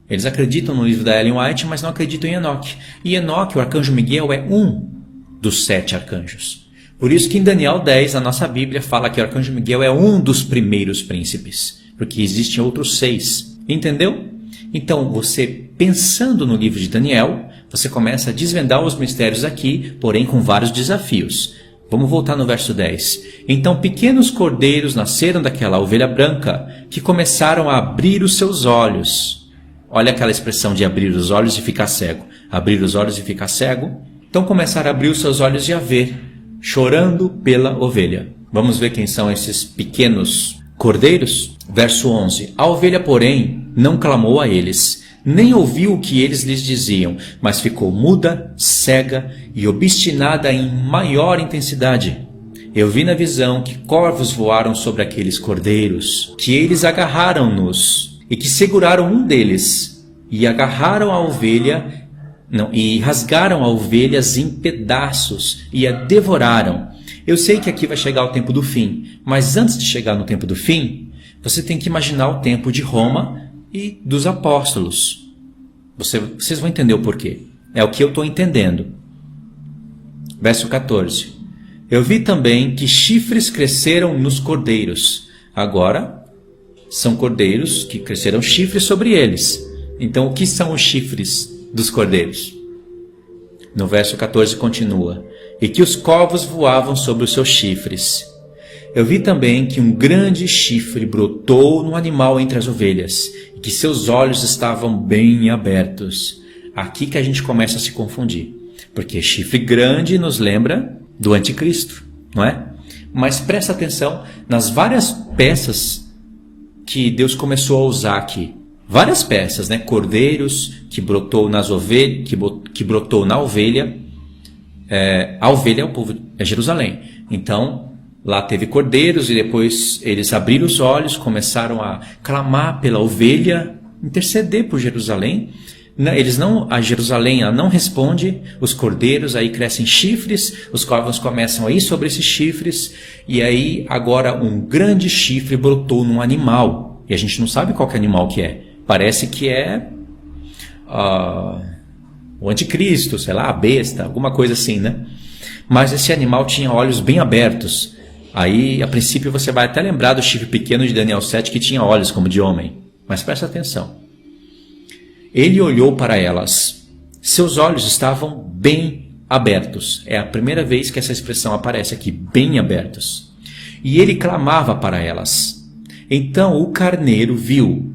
Eles acreditam no livro da Ellen White, mas não acreditam em Enoque. E Enoque, o arcanjo Miguel, é um dos 7 arcanjos. Por isso que em Daniel 10, a nossa Bíblia fala que o arcanjo Miguel é um dos primeiros príncipes, porque existem outros 6. Entendeu? Então, você pensando no livro de Daniel, você começa a desvendar os mistérios aqui, porém com vários desafios. Vamos voltar no verso 10. Então pequenos cordeiros nasceram daquela ovelha branca, que começaram a abrir os seus olhos. Olha aquela expressão de abrir os olhos e ficar cego. Abrir os olhos e ficar cego. Então começaram a abrir os seus olhos e a ver, chorando pela ovelha. Vamos ver quem são esses pequenos cordeiros? Verso 11. A ovelha, porém, não clamou a eles, nem ouviu o que eles lhes diziam, mas ficou muda, cega e obstinada em maior intensidade. Eu vi na visão que corvos voaram sobre aqueles cordeiros, que eles agarraram-nos, e que seguraram um deles, e agarraram a ovelha, e rasgaram a ovelha em pedaços, e a devoraram. Eu sei que aqui vai chegar o tempo do fim, mas antes de chegar no tempo do fim, você tem que imaginar o tempo de Roma e dos apóstolos. Vocês vão entender o porquê. É o que eu estou entendendo. Verso 14. Eu vi também que chifres cresceram nos cordeiros. Agora, são cordeiros que cresceram chifres sobre eles. Então, o que são os chifres dos cordeiros? No verso 14 continua. E que os corvos voavam sobre os seus chifres. Eu vi também que um grande chifre brotou no animal entre as ovelhas, e que seus olhos estavam bem abertos. Aqui que a gente começa a se confundir, porque chifre grande nos lembra do anticristo, não é? Mas presta atenção nas várias peças que Deus começou a usar aqui. várias peças, né? Cordeiros que brotou nas ovelhas, que brotou na ovelha. A ovelha é Jerusalém. Então, lá teve cordeiros e depois eles abriram os olhos, começaram a clamar pela ovelha, interceder por Jerusalém. A Jerusalém não responde, os cordeiros aí crescem chifres, os corvos começam a ir sobre esses chifres, e aí agora um grande chifre brotou num animal, e a gente não sabe qual que animal que é, parece que é o anticristo, sei lá, a besta, alguma coisa assim, né? Mas esse animal tinha olhos bem abertos, aí a princípio você vai até lembrar do chifre pequeno de Daniel 7 que tinha olhos como de homem, mas presta atenção. Ele olhou para elas. Seus olhos estavam bem abertos. É a primeira vez que essa expressão aparece aqui, bem abertos. E ele clamava para elas. Então o carneiro viu.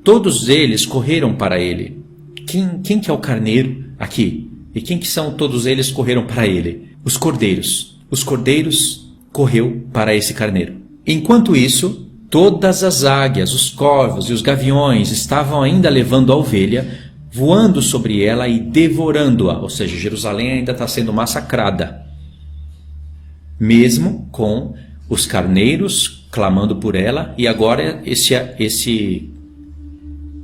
Todos eles correram para ele. Quem que é o carneiro aqui? E quem que são todos eles correram para ele? Os cordeiros. Os cordeiros correu para esse carneiro. Enquanto isso, todas as águias, os corvos e os gaviões estavam ainda levando a ovelha, voando sobre ela e devorando-a. Ou seja, Jerusalém ainda está sendo massacrada. Mesmo com os carneiros clamando por ela e agora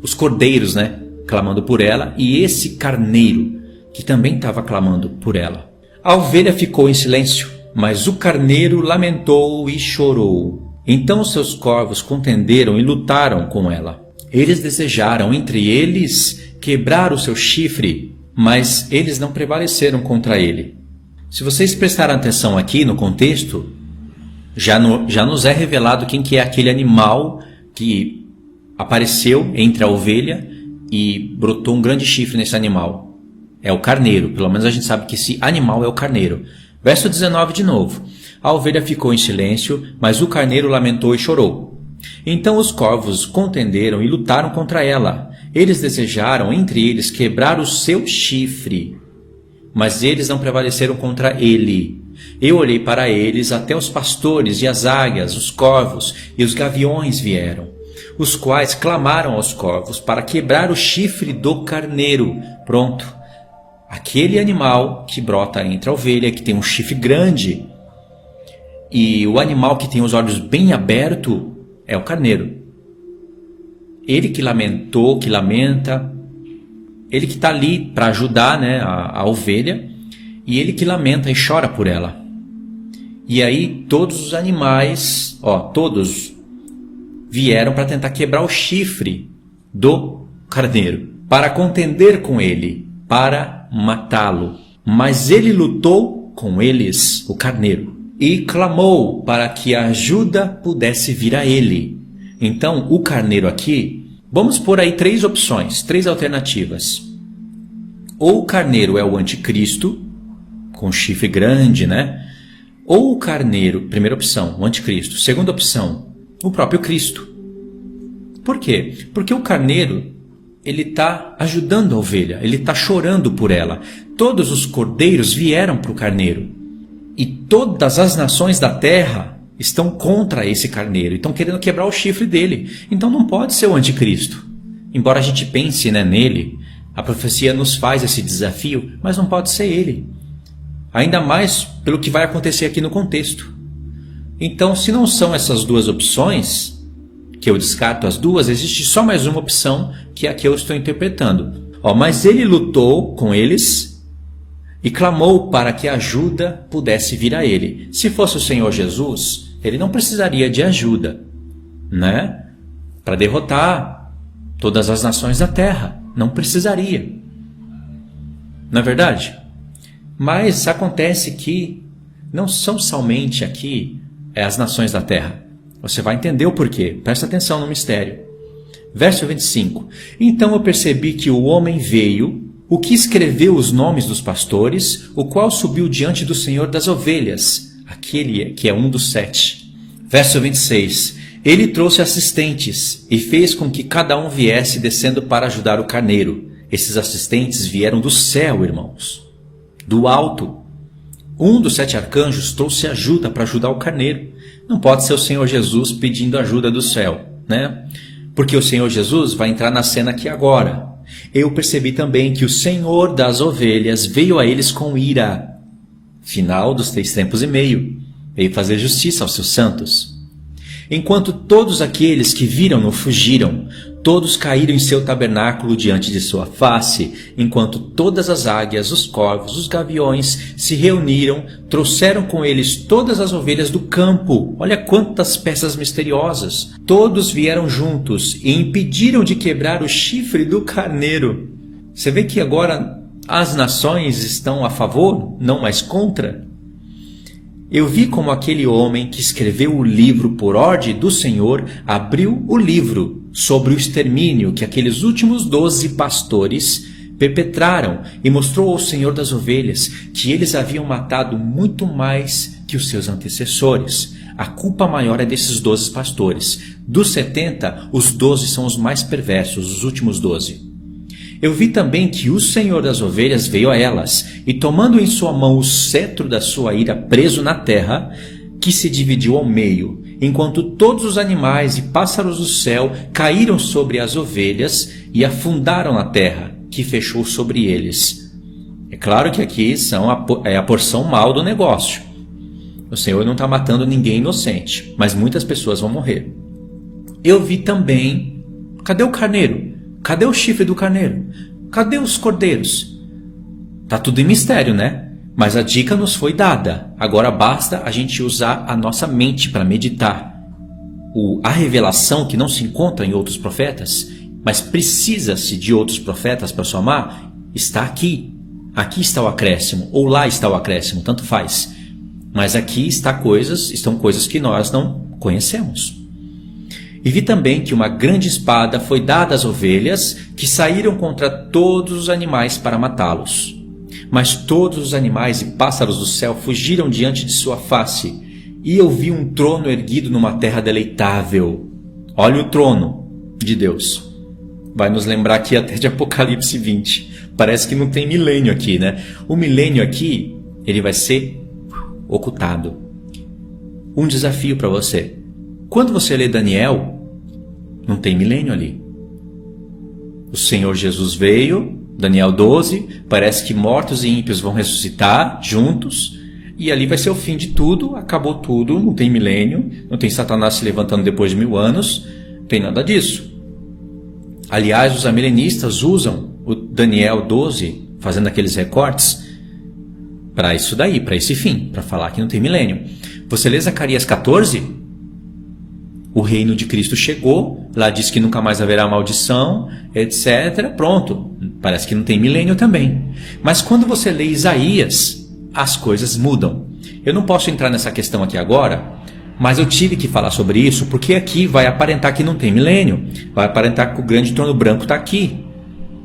os cordeiros, né, clamando por ela e esse carneiro que também estava clamando por ela. A ovelha ficou em silêncio, mas o carneiro lamentou e chorou. Então seus corvos contenderam e lutaram com ela. Eles desejaram entre eles quebrar o seu chifre, mas eles não prevaleceram contra ele. Se vocês prestarem atenção aqui no contexto, já nos é revelado quem que é aquele animal que apareceu entre a ovelha e brotou um grande chifre nesse animal. É o carneiro, pelo menos a gente sabe que esse animal é o carneiro. Verso 19 de novo. A ovelha ficou em silêncio, mas o carneiro lamentou e chorou. Então os corvos contenderam e lutaram contra ela. Eles desejaram entre eles quebrar o seu chifre, mas eles não prevaleceram contra ele. Eu olhei para eles, até os pastores e as águias, os corvos e os gaviões vieram, os quais clamaram aos corvos para quebrar o chifre do carneiro. Pronto, aquele animal que brota entre a ovelha, que tem um chifre grande, e o animal que tem os olhos bem abertos é o carneiro. Ele que lamentou, que lamenta, ele que está ali para ajudar, né, a ovelha, e ele que lamenta e chora por ela. E aí todos os animais, todos vieram para tentar quebrar o chifre do carneiro, para contender com ele, para matá-lo. Mas ele lutou com eles, o carneiro, e clamou para que a ajuda pudesse vir a ele. Então, o carneiro aqui, vamos pôr aí 3 opções, 3 alternativas. Ou o carneiro é o anticristo, com chifre grande, né? Ou o carneiro, primeira opção, o anticristo. Segunda opção, o próprio Cristo. Por quê? Porque o carneiro, ele está ajudando a ovelha, ele está chorando por ela. Todos os cordeiros vieram para o carneiro. E todas as nações da terra estão contra esse carneiro, estão querendo quebrar o chifre dele. Então não pode ser o anticristo. Embora a gente pense, né, nele, a profecia nos faz esse desafio, mas não pode ser ele. Ainda mais pelo que vai acontecer aqui no contexto. Então, se não são essas 2 opções, que eu descarto as 2, existe só mais uma opção, que é a que eu estou interpretando. Mas ele lutou com eles e clamou para que a ajuda pudesse vir a ele. Se fosse o Senhor Jesus, ele não precisaria de ajuda, né? Para derrotar todas as nações da terra. Não precisaria. Não é verdade? Mas acontece que não são somente aqui as nações da terra. Você vai entender o porquê. Presta atenção no mistério. Verso 25. Então eu percebi que o homem veio, o que escreveu os nomes dos pastores, o qual subiu diante do Senhor das ovelhas, aquele que é um dos 7. Verso 26. Ele trouxe assistentes e fez com que cada um viesse descendo para ajudar o carneiro. Esses assistentes vieram do céu, irmãos, do alto. Um dos 7 arcanjos trouxe ajuda para ajudar o carneiro. Não pode ser o Senhor Jesus pedindo ajuda do céu, né? porque o Senhor Jesus vai entrar na cena aqui agora. Eu percebi também que o Senhor das ovelhas veio a eles com ira. Final dos 3 tempos e meio. Veio fazer justiça aos seus santos. Enquanto todos aqueles que viram-no fugiram, todos caíram em seu tabernáculo diante de sua face, enquanto todas as águias, os corvos, os gaviões se reuniram, trouxeram com eles todas as ovelhas do campo. Olha quantas peças misteriosas! Todos vieram juntos e impediram de quebrar o chifre do carneiro. Você vê que agora as nações estão a favor, não mais contra? Eu vi como aquele homem que escreveu o livro por ordem do Senhor abriu o livro sobre o extermínio que aqueles últimos 12 pastores perpetraram e mostrou ao Senhor das ovelhas que eles haviam matado muito mais que os seus antecessores. A culpa maior é desses 12 pastores. Dos 70, os 12 são os mais perversos, os últimos 12. Eu vi também que o Senhor das ovelhas veio a elas, e tomando em sua mão o cetro da sua ira preso na terra, que se dividiu ao meio, enquanto todos os animais e pássaros do céu caíram sobre as ovelhas e afundaram na terra, que fechou sobre eles. É claro que aqui é a porção mal do negócio. O Senhor não está matando ninguém inocente, mas muitas pessoas vão morrer. Eu vi também... Cadê o carneiro? Cadê o chifre do carneiro? Cadê os cordeiros? Tá tudo em mistério, né? Mas a dica nos foi dada. Agora basta a gente usar a nossa mente para meditar. A revelação que não se encontra em outros profetas, mas precisa-se de outros profetas para somar, está aqui. Aqui está o acréscimo, ou lá está o acréscimo, tanto faz. Mas aqui estão coisas que nós não conhecemos. E vi também que uma grande espada foi dada às ovelhas, que saíram contra todos os animais para matá-los. Mas todos os animais e pássaros do céu fugiram diante de sua face, e eu vi um trono erguido numa terra deleitável. Olha o trono de Deus. Vai nos lembrar aqui até de Apocalipse 20. Parece que não tem milênio aqui, né? O milênio aqui, ele vai ser ocultado. Um desafio para você. Quando você lê Daniel, não tem milênio ali. O Senhor Jesus veio, Daniel 12, parece que mortos e ímpios vão ressuscitar juntos, e ali vai ser o fim de tudo, acabou tudo, não tem milênio, não tem Satanás se levantando depois de 1000 anos, não tem nada disso. Aliás, os amilenistas usam o Daniel 12, fazendo aqueles recortes, para isso daí, para esse fim, para falar que não tem milênio. Você lê Zacarias 14... O reino de Cristo chegou, lá diz que nunca mais haverá maldição, etc. Pronto, parece que não tem milênio também. Mas quando você lê Isaías, as coisas mudam. Eu não posso entrar nessa questão aqui agora, mas eu tive que falar sobre isso, porque aqui vai aparentar que não tem milênio, vai aparentar que o grande trono branco está aqui.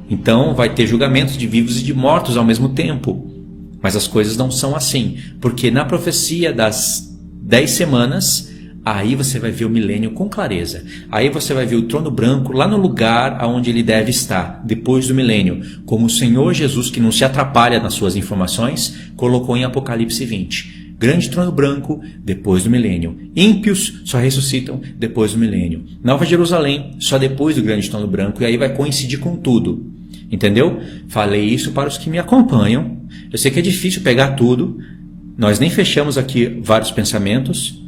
Então vai ter julgamentos de vivos e de mortos ao mesmo tempo. Mas as coisas não são assim, porque na profecia das 10 semanas... Aí você vai ver o milênio com clareza. Aí você vai ver o trono branco lá no lugar onde ele deve estar, depois do milênio. Como o Senhor Jesus, que não se atrapalha nas suas informações, colocou em Apocalipse 20. Grande trono branco, depois do milênio. Ímpios só ressuscitam depois do milênio. Nova Jerusalém, só depois do grande trono branco. E aí vai coincidir com tudo. Entendeu? Falei isso para os que me acompanham. Eu sei que é difícil pegar tudo. Nós nem fechamos aqui vários pensamentos.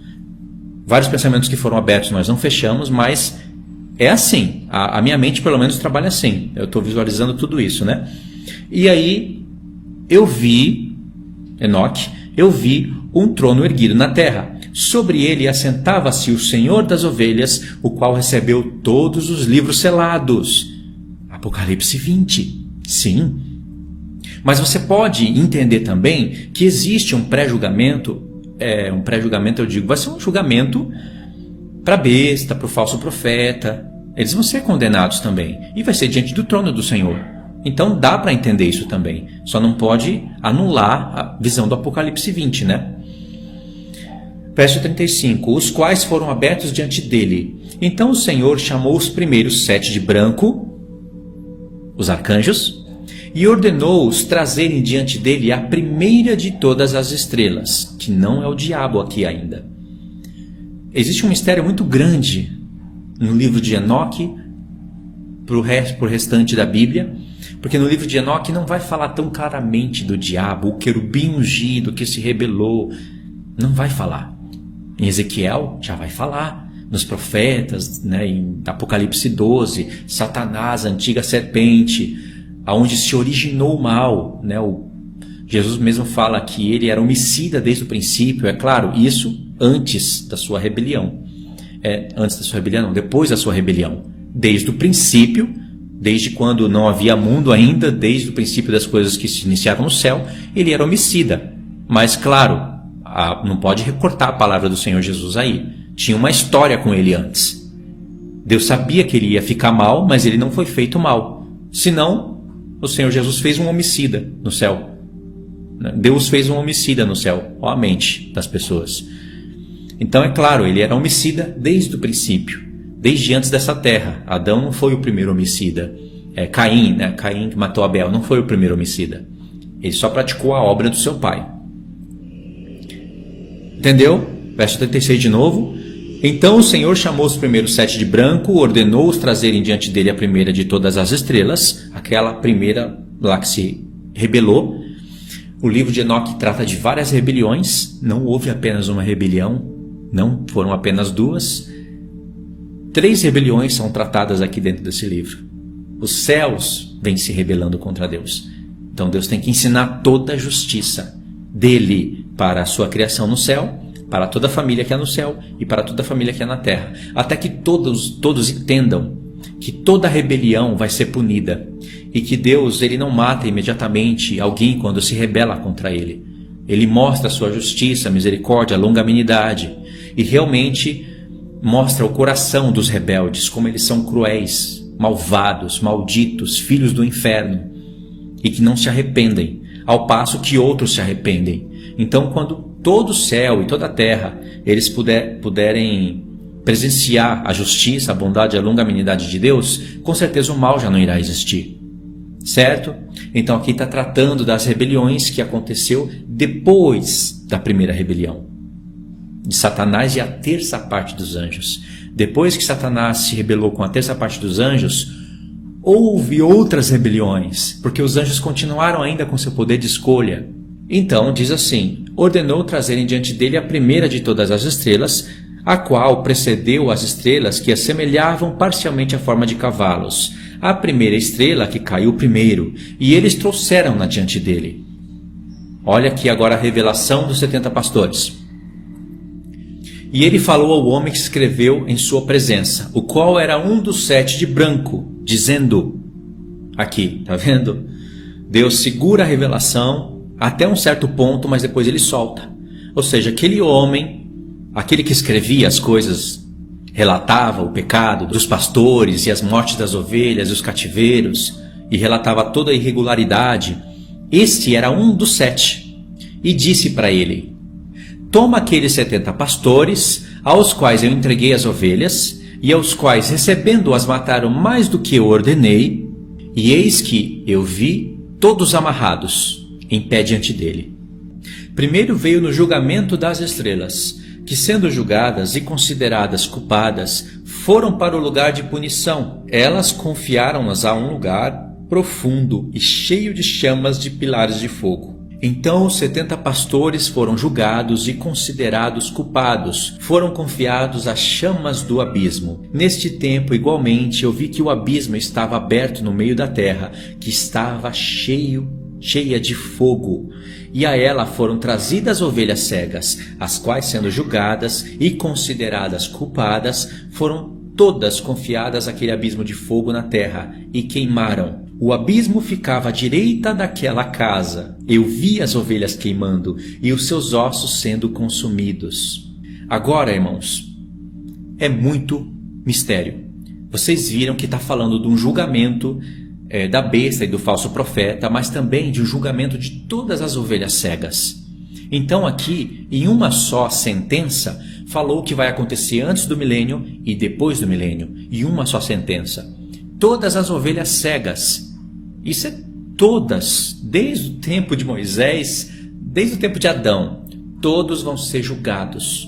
Vários pensamentos que foram abertos nós não fechamos, mas é assim. A minha mente pelo menos trabalha assim. Eu estou visualizando tudo isso, né? E aí eu vi, Enoque, eu vi um trono erguido na terra. Sobre ele assentava-se o Senhor das ovelhas, o qual recebeu todos os livros selados. Apocalipse 20. Sim. Mas você pode entender também que existe um pré-julgamento. Um pré-julgamento, eu digo, vai ser um julgamento para a besta, para o falso profeta. Eles vão ser condenados também. E vai ser diante do trono do Senhor. Então dá para entender isso também. Só não pode anular a visão do Apocalipse 20, né? Verso 35. Os quais foram abertos diante dele. Então o Senhor chamou os primeiros 7 de branco, os arcanjos, e ordenou-os trazerem diante dele a primeira de todas as estrelas, que não é o diabo aqui ainda. Existe um mistério muito grande no livro de Enoque para o restante da Bíblia, porque no livro de Enoque não vai falar tão claramente do diabo, o querubim ungido que se rebelou, não vai falar. Em Ezequiel já vai falar, nos profetas, né, em Apocalipse 12, Satanás, a antiga serpente, aonde se originou o mal, né, Jesus mesmo fala que ele era homicida desde o princípio, é claro, isso antes da sua rebelião. Antes da sua rebelião, não, depois da sua rebelião. Desde o princípio, desde quando não havia mundo ainda, desde o princípio das coisas que se iniciaram no céu, ele era homicida. Mas, claro, não pode recortar a palavra do Senhor Jesus aí. Tinha uma história com ele antes. Deus sabia que ele ia ficar mal, mas ele não foi feito mal. Senão, o Senhor Jesus fez um homicida no céu. Deus fez um homicida no céu, ó a mente das pessoas. Então, é claro, ele era homicida desde o princípio, desde antes dessa terra. Adão não foi o primeiro homicida. Caim, né? Caim que matou Abel, não foi o primeiro homicida. Ele só praticou a obra do seu pai. Entendeu? Verso 36 de novo. Então o Senhor chamou os primeiros 7 de branco, ordenou-os trazerem diante dele a primeira de todas as estrelas, aquela primeira lá que se rebelou. O livro de Enoque trata de várias rebeliões, não houve apenas uma rebelião, não foram apenas 2. 3 rebeliões são tratadas aqui dentro desse livro. Os céus vêm se rebelando contra Deus. Então Deus tem que ensinar toda a justiça dele para a sua criação no céu, para toda a família que há no céu e para toda a família que há na terra, até que todos entendam que toda rebelião vai ser punida e que Deus ele não mata imediatamente alguém quando se rebela contra ele. Ele mostra a sua justiça, misericórdia, longanimidade e realmente mostra o coração dos rebeldes, como eles são cruéis, malvados, malditos, filhos do inferno e que não se arrependem, ao passo que outros se arrependem. Então, quando todo o céu e toda a terra eles puderem presenciar a justiça, a bondade e a longanimidade de Deus, com certeza o mal já não irá existir. Certo? Então aqui está tratando das rebeliões que aconteceu depois da primeira rebelião de Satanás e a terça parte dos anjos. Depois que Satanás se rebelou com a terça parte dos anjos, houve outras rebeliões, porque os anjos continuaram ainda com seu poder de escolha. Então diz assim: ordenou trazerem diante dele a primeira de todas as estrelas, a qual precedeu as estrelas que assemelhavam parcialmente a forma de cavalos, a primeira estrela que caiu primeiro, e eles trouxeram-na diante dele. Olha aqui agora a revelação dos 70 pastores. E ele falou ao homem que escreveu em sua presença, o qual era um dos 7 de branco, dizendo, aqui, tá vendo? Deus segura a revelação até um certo ponto, mas depois ele solta. Ou seja, aquele homem, aquele que escrevia as coisas, relatava o pecado dos pastores e as mortes das ovelhas e os cativeiros, e relatava toda a irregularidade. Este era um dos 7, e disse para ele: toma aqueles 70 pastores, aos quais eu entreguei as ovelhas, e aos quais, recebendo-as, mataram mais do que eu ordenei, e eis que eu vi todos amarrados, em pé diante dele. Primeiro veio no julgamento das estrelas, que sendo julgadas e consideradas culpadas, foram para o lugar de punição. Elas confiaram-nas a um lugar profundo e cheio de chamas de pilares de fogo. Então os 70 pastores foram julgados e considerados culpados, foram confiados às chamas do abismo. Neste tempo, igualmente, eu vi que o abismo estava aberto no meio da terra, que estava cheia de fogo, e a ela foram trazidas ovelhas cegas, as quais, sendo julgadas e consideradas culpadas, foram todas confiadas àquele abismo de fogo na terra, e queimaram. O abismo ficava à direita daquela casa. Eu vi as ovelhas queimando, e os seus ossos sendo consumidos. Agora, irmãos, é muito mistério. Vocês viram que está falando de um julgamento da besta e do falso profeta, mas também de um julgamento de todas as ovelhas cegas. Então aqui, em uma só sentença, falou o que vai acontecer antes do milênio e depois do milênio, em uma só sentença. Todas as ovelhas cegas, isso é todas, desde o tempo de Moisés, desde o tempo de Adão, todos vão ser julgados.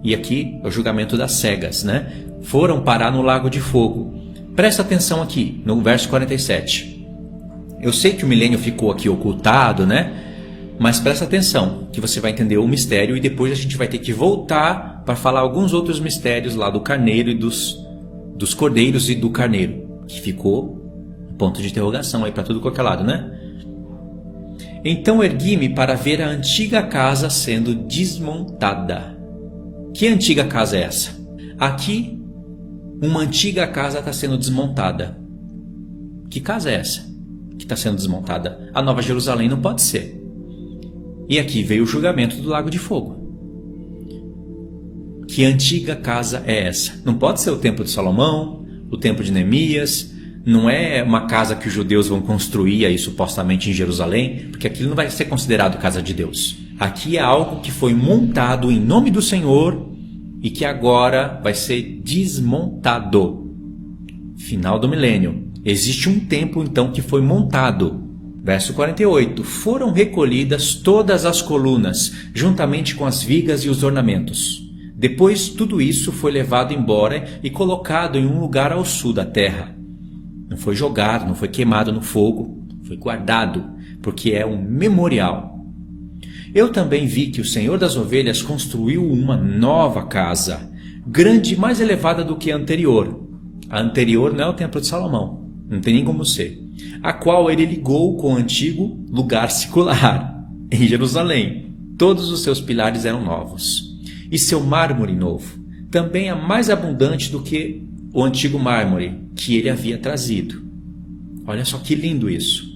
E aqui é o julgamento das cegas, né? Foram parar no lago de fogo. Presta atenção aqui, no verso 47. Eu sei que o milênio ficou aqui ocultado, né? Mas presta atenção, que você vai entender o mistério e depois a gente vai ter que voltar para falar alguns outros mistérios lá do carneiro e dos cordeiros e do carneiro, que ficou um ponto de interrogação aí para tudo qualquer lado, né? Então ergui-me para ver a antiga casa sendo desmontada. Que antiga casa é essa? Aqui, uma antiga casa está sendo desmontada. Que casa é essa que está sendo desmontada? A Nova Jerusalém não pode ser. E aqui veio o julgamento do lago de fogo. Que antiga casa é essa? Não pode ser o templo de Salomão, o templo de Neemias, não é uma casa que os judeus vão construir aí supostamente em Jerusalém, porque aquilo não vai ser considerado casa de Deus. Aqui é algo que foi montado em nome do Senhor e que agora vai ser desmontado. Final do milênio. Existe um templo então que foi montado. Verso 48. Foram recolhidas todas as colunas, juntamente com as vigas e os ornamentos. Depois tudo isso foi levado embora e colocado em um lugar ao sul da terra. Não foi jogado, não foi queimado no fogo, foi guardado, porque é um memorial. Eu também vi que o Senhor das Ovelhas construiu uma nova casa, grande e mais elevada do que a anterior. A anterior não é o templo de Salomão, não tem nem como ser. A qual ele ligou com o antigo lugar secular, em Jerusalém. Todos os seus pilares eram novos, e seu mármore novo, também é mais abundante do que o antigo mármore que ele havia trazido. Olha só que lindo isso.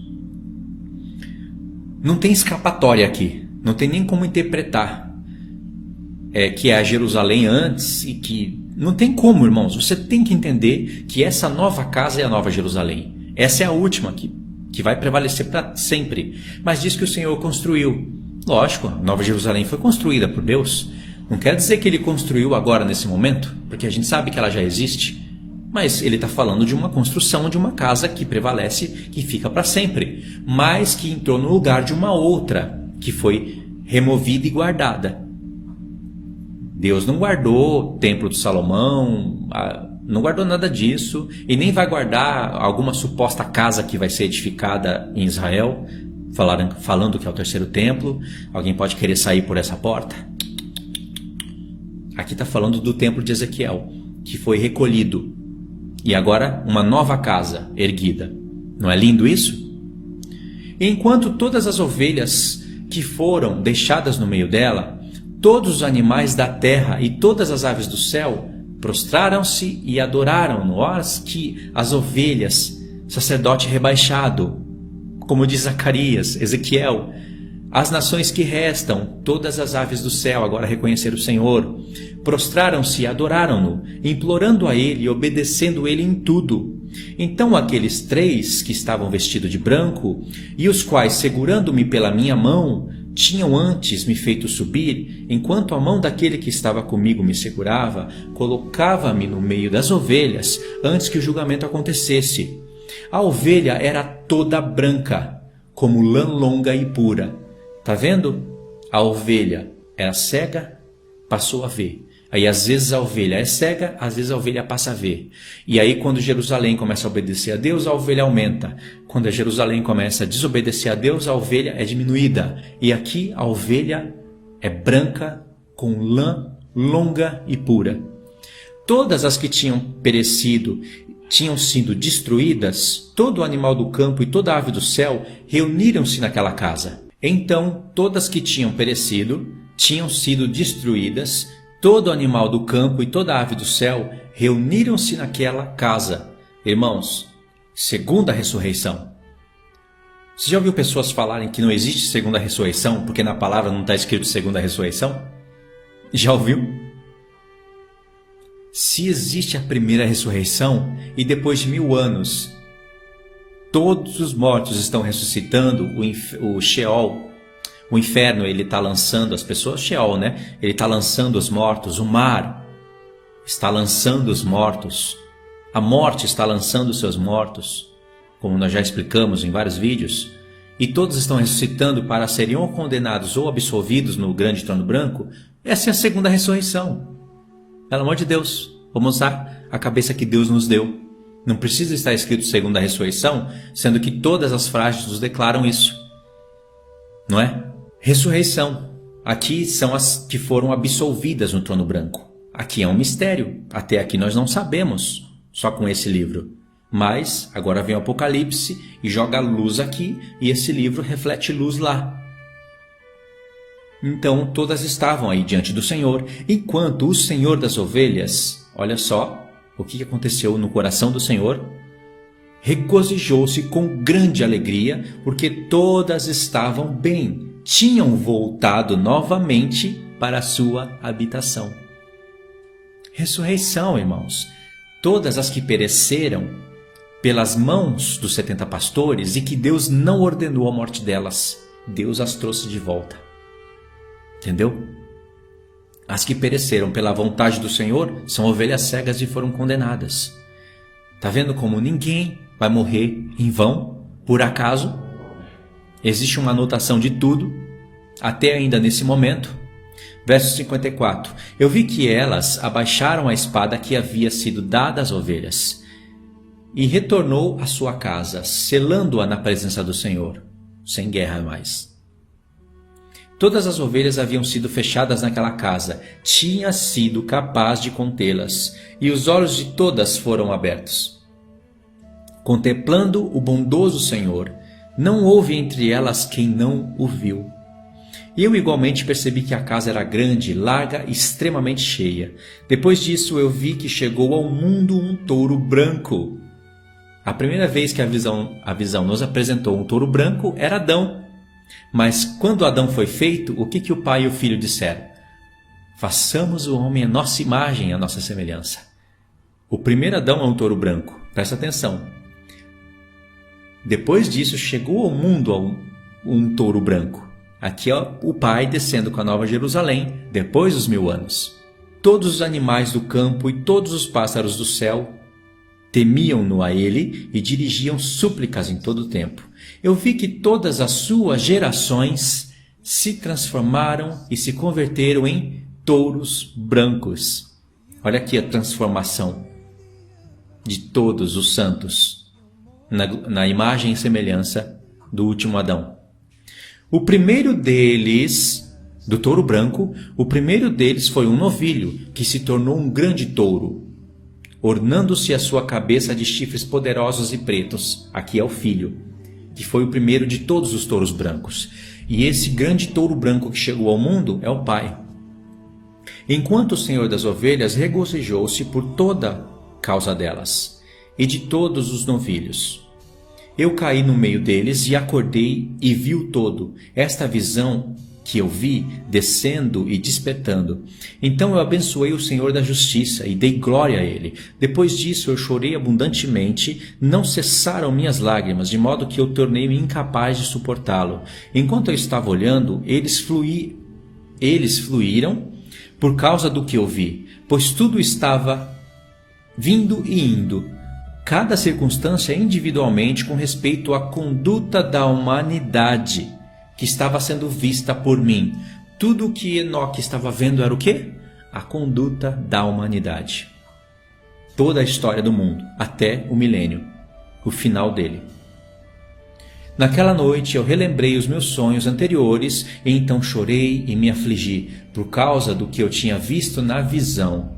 Não tem escapatória aqui, não tem nem como interpretar que é a Jerusalém antes e que... Não tem como, irmãos, você tem que entender que essa nova casa é a nova Jerusalém. Essa é a última que vai prevalecer para sempre. Mas diz que o Senhor construiu. Lógico, a nova Jerusalém foi construída por Deus. Não quer dizer que ele construiu agora nesse momento, porque a gente sabe que ela já existe. Mas ele está falando de uma construção de uma casa que prevalece, que fica para sempre, mas que entrou no lugar de uma outra, que foi removida e guardada. Deus não guardou o templo de Salomão, não guardou nada disso, e nem vai guardar alguma suposta casa que vai ser edificada em Israel, falando que é o terceiro templo. Alguém pode querer sair por essa porta? Aqui está falando do templo de Ezequiel, que foi recolhido. E agora uma nova casa erguida. Não é lindo isso? Enquanto todas as ovelhas que foram deixadas no meio dela, todos os animais da terra e todas as aves do céu prostraram-se e adoraram-no. Que as ovelhas, sacerdote rebaixado, como diz Zacarias, Ezequiel, as nações que restam, todas as aves do céu, agora reconheceram o Senhor, prostraram-se e adoraram-no, implorando a Ele e obedecendo Ele em tudo. Então aqueles 3 que estavam vestidos de branco, e os quais, segurando-me pela minha mão, tinham antes me feito subir, enquanto a mão daquele que estava comigo me segurava, colocava-me no meio das ovelhas, antes que o julgamento acontecesse. A ovelha era toda branca, como lã longa e pura. Tá vendo? A ovelha era cega, passou a ver. Aí às vezes a ovelha é cega, às vezes a ovelha passa a ver. E aí quando Jerusalém começa a obedecer a Deus, a ovelha aumenta. Quando a Jerusalém começa a desobedecer a Deus, a ovelha é diminuída. E aqui a ovelha é branca, com lã longa e pura. Todas as que tinham perecido, tinham sido destruídas, todo animal do campo e toda ave do céu reuniram-se naquela casa. Então todas que tinham perecido, tinham sido destruídas, todo animal do campo e toda ave do céu reuniram-se naquela casa. Irmãos, segunda ressurreição. Você já ouviu pessoas falarem que não existe segunda ressurreição porque na palavra não está escrito segunda ressurreição? Já ouviu? Se existe a primeira ressurreição e depois de 1000 anos todos os mortos estão ressuscitando, o Sheol, o inferno, ele está lançando as pessoas, Sheol, né? Ele está lançando os mortos, o mar está lançando os mortos, a morte está lançando os seus mortos, como nós já explicamos em vários vídeos, e todos estão ressuscitando para serem ou condenados ou absolvidos no grande trono branco. Essa é a segunda ressurreição. Pelo amor de Deus, vamos usar a cabeça que Deus nos deu. Não precisa estar escrito segundo a ressurreição, sendo que todas as frases nos declaram isso. Não é? Ressurreição. Aqui são as que foram absolvidas no trono branco. Aqui é um mistério. Até aqui nós não sabemos, só com esse livro. Mas agora vem o Apocalipse e joga luz aqui, e esse livro reflete luz lá. Então todas estavam aí diante do Senhor, enquanto o Senhor das ovelhas, olha só o que aconteceu no coração do Senhor, regozijou-se com grande alegria, porque todas estavam bem, tinham voltado novamente para a sua habitação. Ressurreição, irmãos. Todas as que pereceram pelas mãos dos 70 pastores e que Deus não ordenou a morte delas, Deus as trouxe de volta. Entendeu? As que pereceram pela vontade do Senhor são ovelhas cegas e foram condenadas. Está vendo como ninguém vai morrer em vão, por acaso? Existe uma anotação de tudo, até ainda nesse momento. Verso 54. Eu vi que elas abaixaram a espada que havia sido dada às ovelhas, e retornou à sua casa, selando-a na presença do Senhor, sem guerra mais. Todas as ovelhas haviam sido fechadas naquela casa, tinha sido capaz de contê-las, e os olhos de todas foram abertos. Contemplando o bondoso Senhor, não houve entre elas quem não o viu. E eu igualmente percebi que a casa era grande, larga e extremamente cheia. Depois disso eu vi que chegou ao mundo um touro branco. A primeira vez que a visão nos apresentou um touro branco era Adão. Mas quando Adão foi feito, o que o pai e o filho disseram? Façamos o homem a nossa imagem, a nossa semelhança. O primeiro Adão é um touro branco, presta atenção. Depois disso chegou ao mundo um touro branco. Aqui é o pai descendo com a Nova Jerusalém, depois dos 1000 anos. Todos os animais do campo e todos os pássaros do céu temiam-no a ele e dirigiam súplicas em todo o tempo. Eu vi que todas as suas gerações se transformaram e se converteram em touros brancos. Olha aqui a transformação de todos os santos na imagem e semelhança do último Adão. O primeiro deles, do touro branco, o primeiro deles foi um novilho que se tornou um grande touro, ornando-se a sua cabeça de chifres poderosos e pretos. Aqui é o filho, que foi o primeiro de todos os touros brancos. E esse grande touro branco que chegou ao mundo é o pai. Enquanto o Senhor das ovelhas regozijou-se por toda causa delas e de todos os novilhos. Eu caí no meio deles e acordei e vi o todo. Esta visão que eu vi descendo e despertando. Então eu abençoei o Senhor da justiça e dei glória a ele. Depois disso eu chorei abundantemente, não cessaram minhas lágrimas, de modo que eu tornei-me incapaz de suportá-lo. Enquanto eu estava olhando, eles fluíram por causa do que eu vi, pois tudo estava vindo e indo, cada circunstância individualmente com respeito à conduta da humanidade que estava sendo vista por mim. Tudo o que Enoque estava vendo era o quê? A conduta da humanidade. Toda a história do mundo, até o milênio, o final dele. Naquela noite eu relembrei os meus sonhos anteriores e então chorei e me afligi por causa do que eu tinha visto na visão.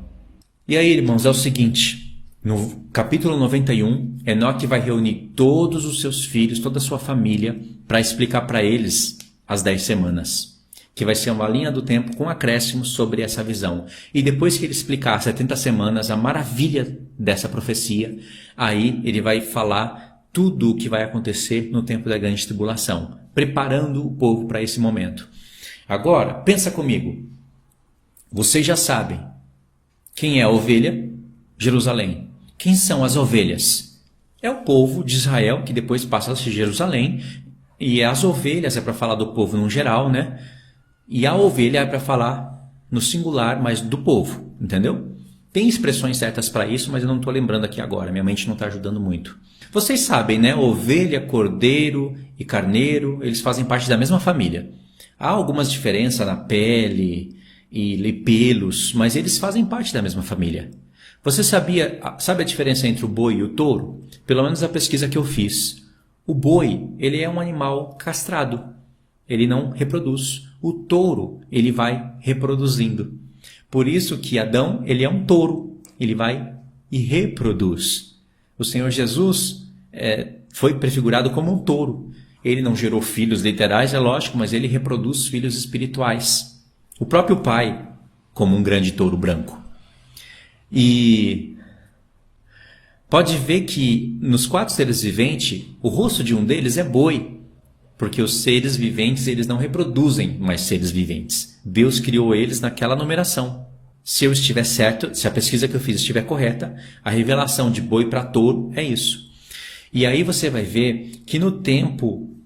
E aí, irmãos, é o seguinte, no capítulo 91, Enoque vai reunir todos os seus filhos, toda a sua família, para explicar para eles as 10 semanas, que vai ser uma linha do tempo com acréscimos sobre essa visão. E depois que ele explicar as 70 semanas, a maravilha dessa profecia, aí ele vai falar tudo o que vai acontecer no tempo da grande tribulação, preparando o povo para esse momento. Agora, pensa comigo. Vocês já sabem quem é a ovelha? Jerusalém. Quem são as ovelhas? É o povo de Israel, que depois passa a ser Jerusalém, e as ovelhas é para falar do povo no geral, né? E a ovelha é para falar no singular, mas do povo, entendeu? Tem expressões certas para isso, mas eu não estou lembrando aqui agora, minha mente não está ajudando muito. Vocês sabem, né? Ovelha, cordeiro e carneiro, eles fazem parte da mesma família. Há algumas diferenças na pele e lê pelos, mas eles fazem parte da mesma família. Você sabe a diferença entre o boi e o touro? Pelo menos a pesquisa que eu fiz. O boi, ele é um animal castrado. Ele não reproduz. O touro, ele vai reproduzindo. Por isso que Adão, ele é um touro. Ele vai e reproduz. O Senhor Jesus foi prefigurado como um touro. Ele não gerou filhos literais, é lógico, mas ele reproduz filhos espirituais. O próprio Pai, como um grande touro branco. E pode ver que nos 4 seres viventes, o rosto de um deles é boi, porque os seres viventes eles não reproduzem mais seres viventes. Deus criou eles naquela numeração. Se eu estiver certo, se a pesquisa que eu fiz estiver correta, a revelação de boi para touro é isso. E aí você vai ver que no tempo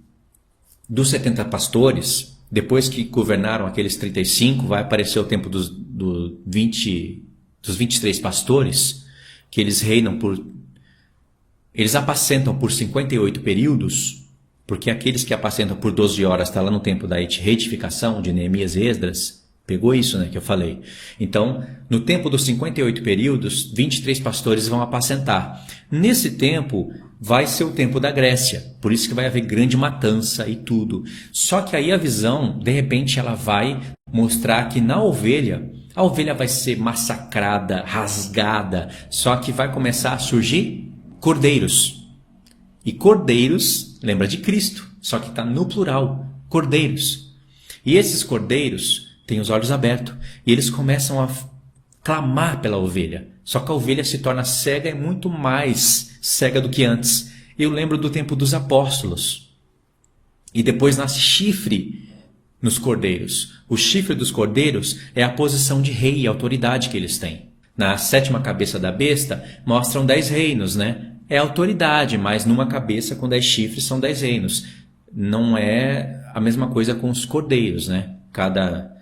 dos 70 pastores, depois que governaram aqueles 35, vai aparecer o tempo dos 23 pastores, que eles apacentam por 58 períodos, porque aqueles que apacentam por 12 horas está lá no tempo da retificação de Neemias e Esdras, pegou isso, né, que eu falei. Então, no tempo dos 58 períodos, 23 pastores vão apacentar. Nesse tempo, vai ser o tempo da Grécia, por isso que vai haver grande matança e tudo. Só que aí a visão, de repente, ela vai mostrar que na ovelha, a ovelha vai ser massacrada, rasgada, só que vai começar a surgir cordeiros. E cordeiros, lembra de Cristo, só que está no plural, cordeiros. E esses cordeiros têm os olhos abertos e eles começam a clamar pela ovelha. Só que a ovelha se torna cega e muito mais cega do que antes. Eu lembro do tempo dos apóstolos. E depois nasce chifre nos cordeiros. O chifre dos cordeiros é a posição de rei e autoridade que eles têm. Na 7ª cabeça da besta, mostram 10 reinos, né? É autoridade, mas numa cabeça com 10 chifres são 10 reinos. Não é a mesma coisa com os cordeiros, né? Cada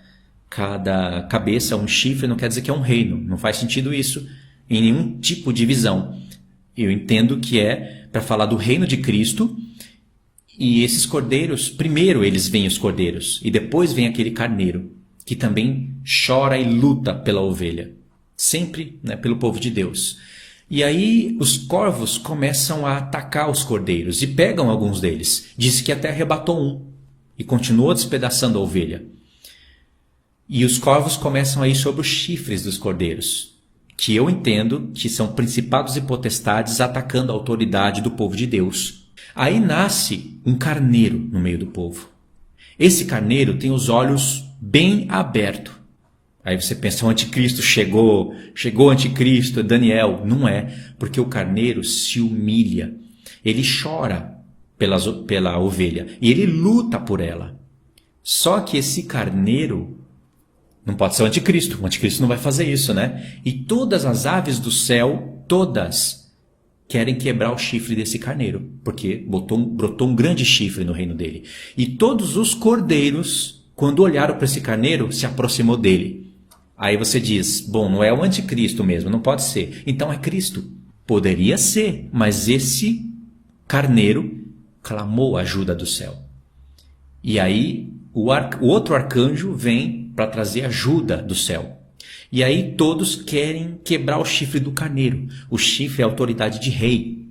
cabeça, um chifre, não quer dizer que é um reino. Não faz sentido isso em nenhum tipo de visão. Eu entendo que é para falar do reino de Cristo. E esses cordeiros, primeiro eles veem os cordeiros, e depois vem aquele carneiro, que também chora e luta pela ovelha. Sempre, né, pelo povo de Deus. E aí os corvos começam a atacar os cordeiros, e pegam alguns deles. Diz que até arrebatou um, e continuou despedaçando a ovelha. E os corvos começam a ir sobre os chifres dos cordeiros, que eu entendo que são principados e potestades atacando a autoridade do povo de Deus. Aí nasce um carneiro no meio do povo. Esse carneiro tem os olhos bem abertos. Aí você pensa, o anticristo chegou o anticristo, Daniel. Não é, porque o carneiro se humilha. Ele chora pela ovelha e ele luta por ela. Só que esse carneiro não pode ser o anticristo. O anticristo não vai fazer isso, né? E todas as aves do céu, todas querem quebrar o chifre desse carneiro, porque brotou um grande chifre no reino dele. E todos os cordeiros, quando olharam para esse carneiro, se aproximou dele. Aí você diz, bom, não é o anticristo mesmo, não pode ser. Então é Cristo. Poderia ser, mas esse carneiro clamou a ajuda do céu. E aí o outro arcanjo vem para trazer ajuda do céu. E aí todos querem quebrar o chifre do carneiro. O chifre é a autoridade de rei.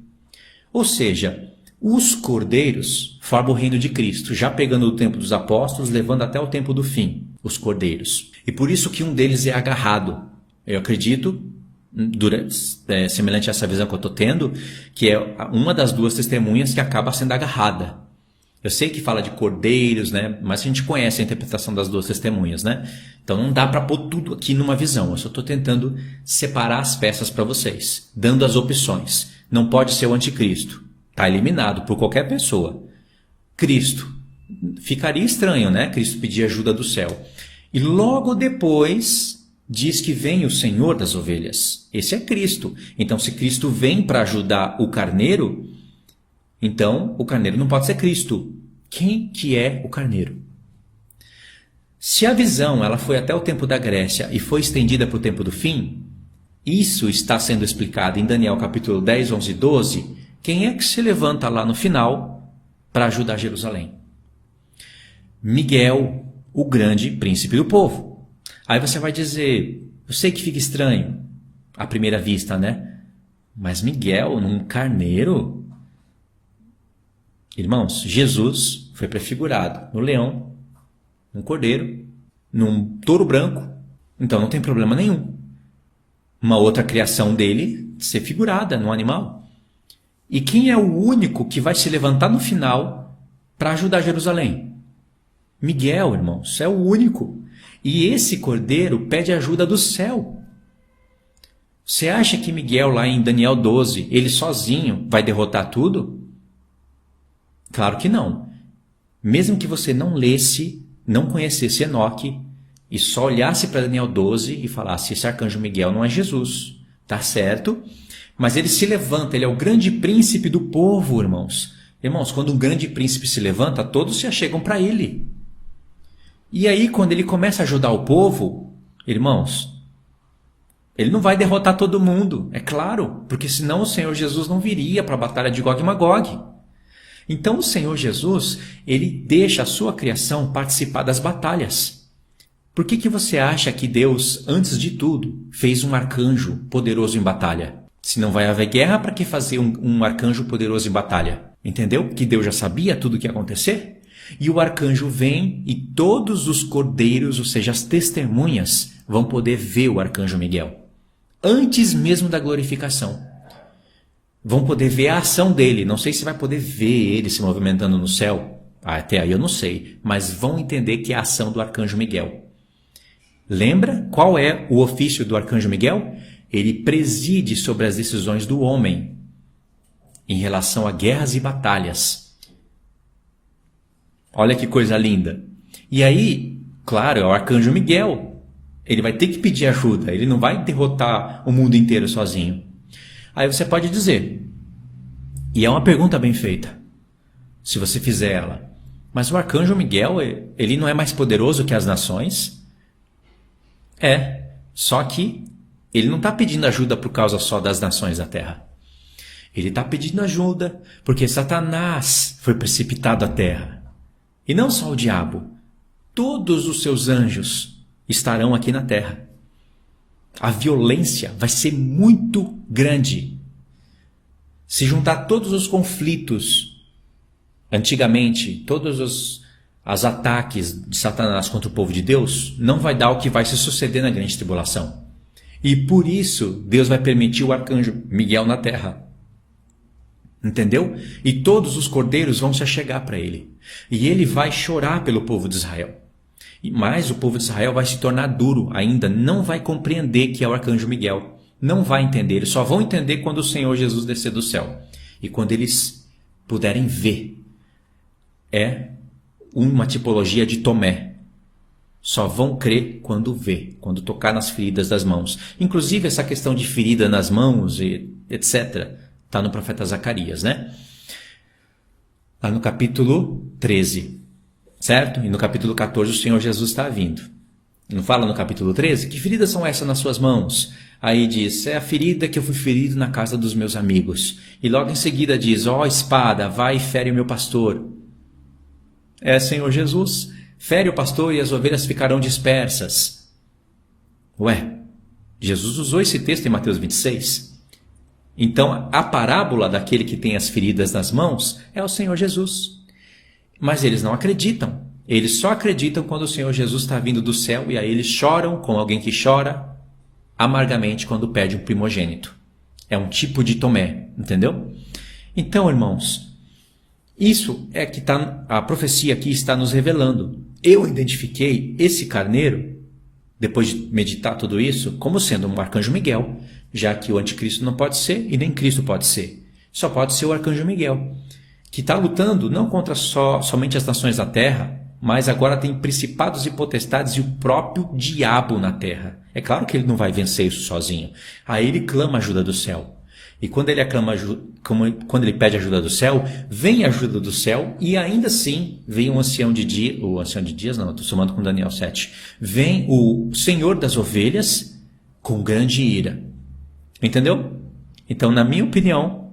Ou seja, os cordeiros formam o reino de Cristo, já pegando o tempo dos apóstolos, levando até o tempo do fim, os cordeiros. E por isso que um deles é agarrado. Eu acredito, semelhante a essa visão que eu estou tendo, que é uma das 2 testemunhas que acaba sendo agarrada. Eu sei que fala de cordeiros, né? Mas a gente conhece a interpretação das 2 testemunhas, né? Então não dá para pôr tudo aqui numa visão. Eu só estou tentando separar as peças para vocês, dando as opções. Não pode ser o anticristo. Está eliminado por qualquer pessoa. Cristo. Ficaria estranho, né? Cristo pedir ajuda do céu. E logo depois diz que vem o Senhor das ovelhas. Esse é Cristo. Então se Cristo vem para ajudar o carneiro, então o carneiro não pode ser Cristo. Quem que é o carneiro? Se a visão ela foi até o tempo da Grécia e foi estendida para o tempo do fim, isso está sendo explicado em Daniel capítulo 10, 11 e 12. Quem é que se levanta lá no final para ajudar Jerusalém? Miguel, o grande príncipe do povo. Aí você vai dizer, eu sei que fica estranho à primeira vista, né? Mas Miguel num carneiro? Irmãos, Jesus foi prefigurado no leão, num cordeiro, num touro branco, então não tem problema nenhum. Uma outra criação dele ser figurada no animal. E quem é o único que vai se levantar no final para ajudar Jerusalém? Miguel, irmãos, é o único. E esse cordeiro pede ajuda do céu. Você acha que Miguel, lá em Daniel 12, ele sozinho vai derrotar tudo? Claro que não. Mesmo que você não lesse, não conhecesse Enoque, e só olhasse para Daniel 12 e falasse, esse arcanjo Miguel não é Jesus, tá certo? Mas ele se levanta, ele é o grande príncipe do povo, irmãos. Irmãos, quando um grande príncipe se levanta, todos se achegam para ele. E aí, quando ele começa a ajudar o povo, irmãos, ele não vai derrotar todo mundo, é claro, porque senão o Senhor Jesus não viria para a batalha de Gog e Magog. Então o Senhor Jesus, ele deixa a sua criação participar das batalhas. Por que você acha que Deus, antes de tudo, fez um arcanjo poderoso em batalha? Se não vai haver guerra, para que fazer um arcanjo poderoso em batalha? Entendeu? Que Deus já sabia tudo o que ia acontecer? E o arcanjo vem e todos os cordeiros, ou seja, as testemunhas, vão poder ver o arcanjo Miguel. Antes mesmo da glorificação. Vão poder ver a ação dele. Não sei se vai poder ver ele se movimentando no céu. Até aí eu não sei. Mas vão entender que é a ação do arcanjo Miguel. Lembra qual é o ofício do arcanjo Miguel? Ele preside sobre as decisões do homem em relação a guerras e batalhas. Olha que coisa linda. E aí, claro, é o arcanjo Miguel. Ele vai ter que pedir ajuda. Ele não vai derrotar o mundo inteiro sozinho. Aí você pode dizer, e é uma pergunta bem feita, se você fizer ela, mas o arcanjo Miguel, ele não é mais poderoso que as nações? É, só que ele não está pedindo ajuda por causa só das nações da terra. Ele está pedindo ajuda porque Satanás foi precipitado à terra. E não só o diabo, todos os seus anjos estarão aqui na terra. A violência vai ser muito grande. Se juntar todos os conflitos, antigamente, todos os ataques de Satanás contra o povo de Deus, não vai dar o que vai se suceder na grande tribulação. E por isso, Deus vai permitir o arcanjo Miguel na terra. Entendeu? E todos os cordeiros vão se achegar para ele. E ele vai chorar pelo povo de Israel. Mas o povo de Israel vai se tornar duro ainda, não vai compreender que é o arcanjo Miguel. Não vai entender, eles só vão entender quando o Senhor Jesus descer do céu. E quando eles puderem ver. É uma tipologia de Tomé. Só vão crer quando vê, quando tocar nas feridas das mãos. Inclusive essa questão de ferida nas mãos, e etc., está no profeta Zacarias, né? Lá no capítulo 13. Certo? E no capítulo 14 o Senhor Jesus está vindo. Não fala no capítulo 13? Que feridas são essas nas suas mãos? Aí diz, é a ferida que eu fui ferido na casa dos meus amigos. E logo em seguida diz, ó espada, vai e fere o meu pastor. É, Senhor Jesus, fere o pastor e as ovelhas ficarão dispersas. Ué, Jesus usou esse texto em Mateus 26. Então, a parábola daquele que tem as feridas nas mãos é o Senhor Jesus. Mas eles não acreditam. Eles só acreditam quando o Senhor Jesus está vindo do céu e aí eles choram como alguém que chora amargamente quando perde um primogênito. É um tipo de Tomé, entendeu? Então, irmãos, isso é que a profecia aqui está nos revelando. Eu identifiquei esse carneiro, depois de meditar tudo isso, como sendo um arcanjo Miguel, já que o anticristo não pode ser e nem Cristo pode ser. Só pode ser o arcanjo Miguel, que está lutando não contra somente as nações da terra, mas agora tem principados e potestades e o próprio diabo na terra. É claro que ele não vai vencer isso sozinho. Aí ele clama ajuda do céu. E quando ele quando ele pede ajuda do céu, vem a ajuda do céu e ainda assim vem o ancião de dias, não, estou somando com Daniel 7. Vem o Senhor das ovelhas com grande ira. Entendeu? Então, na minha opinião,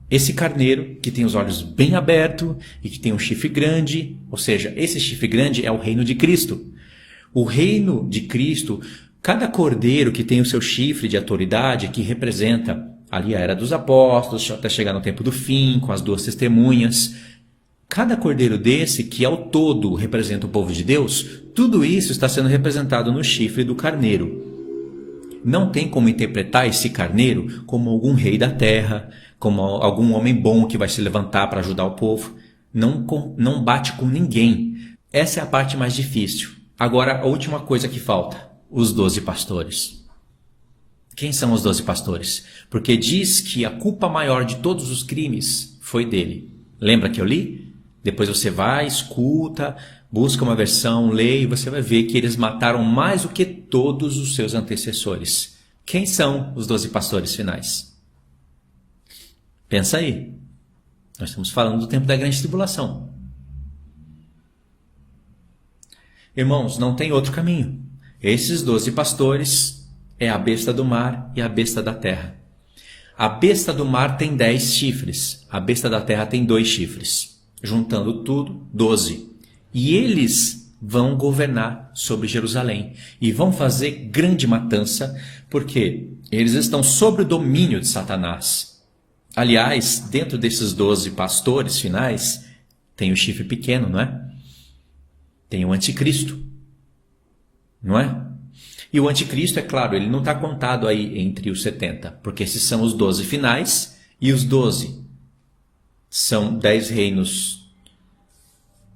esse carneiro que tem os olhos bem abertos e que tem um chifre grande, ou seja, esse chifre grande é o reino de Cristo. O reino de Cristo, cada cordeiro que tem o seu chifre de autoridade, que representa ali a era dos apóstolos, até chegar no tempo do fim, com as 2 testemunhas. Cada cordeiro desse, que ao todo representa o povo de Deus, tudo isso está sendo representado no chifre do carneiro. Não tem como interpretar esse carneiro como algum rei da terra, como algum homem bom que vai se levantar para ajudar o povo. Não bate com ninguém. Essa é a parte mais difícil. Agora, a última coisa que falta: os 12 pastores. Quem são os 12 pastores? Porque diz que a culpa maior de todos os crimes foi dele. Lembra que eu li? Depois você vai, escuta, busca uma versão, lê e você vai ver que eles mataram mais do que todos os seus antecessores. Quem são os 12 pastores finais? Pensa aí. Nós estamos falando do tempo da grande tribulação. Irmãos, não tem outro caminho. Esses 12 pastores é a besta do mar e a besta da terra. A besta do mar tem 10 chifres, a besta da terra tem 2 chifres. Juntando tudo, 12. E eles vão governar sobre Jerusalém e vão fazer grande matança, porque eles estão sob o domínio de Satanás. Aliás, dentro desses 12 pastores finais, tem o chifre pequeno, não é? Tem o anticristo, não é? E o anticristo, é claro, ele não está contado aí entre os 70, porque esses são os 12 finais, e os 12 são 10 reinos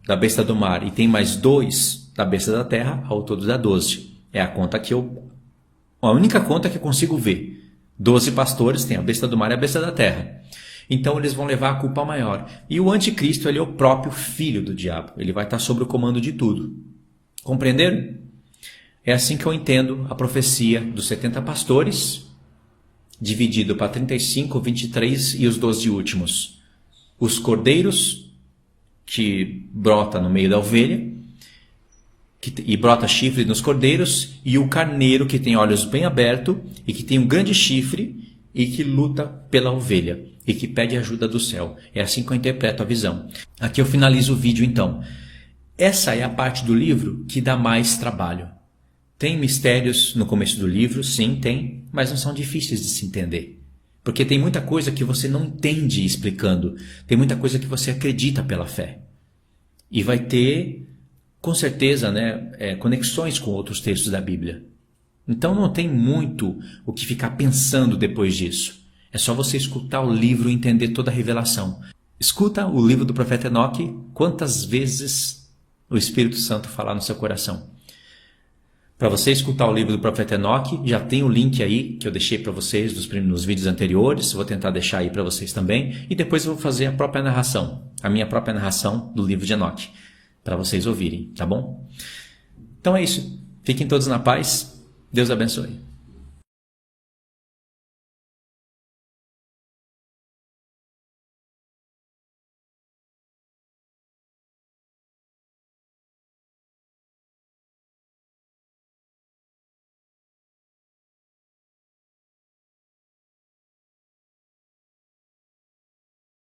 da besta do mar, e tem mais 2 da besta da terra, ao todo dá 12. É a conta que a única conta que eu consigo ver. 12 pastores, tem a besta do mar e a besta da terra. Então eles vão levar a culpa maior. E o anticristo, ele é o próprio filho do diabo. Ele vai estar sob o comando de tudo. Compreenderam? É assim que eu entendo a profecia dos 70 pastores, dividido para 35, 23 e os 12 últimos. Os cordeiros, que brota no meio da ovelha, e brota chifre nos cordeiros, e o carneiro, que tem olhos bem abertos, e que tem um grande chifre, e que luta pela ovelha, e que pede ajuda do céu. É assim que eu interpreto a visão. Aqui eu finalizo o vídeo então. Essa é a parte do livro que dá mais trabalho. Tem mistérios no começo do livro, sim, tem, mas não são difíceis de se entender. Porque tem muita coisa que você não entende explicando, tem muita coisa que você acredita pela fé. E vai ter, com certeza, conexões com outros textos da Bíblia. Então não tem muito o que ficar pensando depois disso. É só você escutar o livro e entender toda a revelação. Escuta o livro do profeta Enoque, quantas vezes o Espírito Santo falar no seu coração. Para você escutar o livro do profeta Enoque, já tem o link aí que eu deixei para vocês nos vídeos anteriores. Vou tentar deixar aí para vocês também. E depois eu vou fazer a própria narração, a minha própria narração do livro de Enoque, para vocês ouvirem, tá bom? Então é isso. Fiquem todos na paz. Deus abençoe.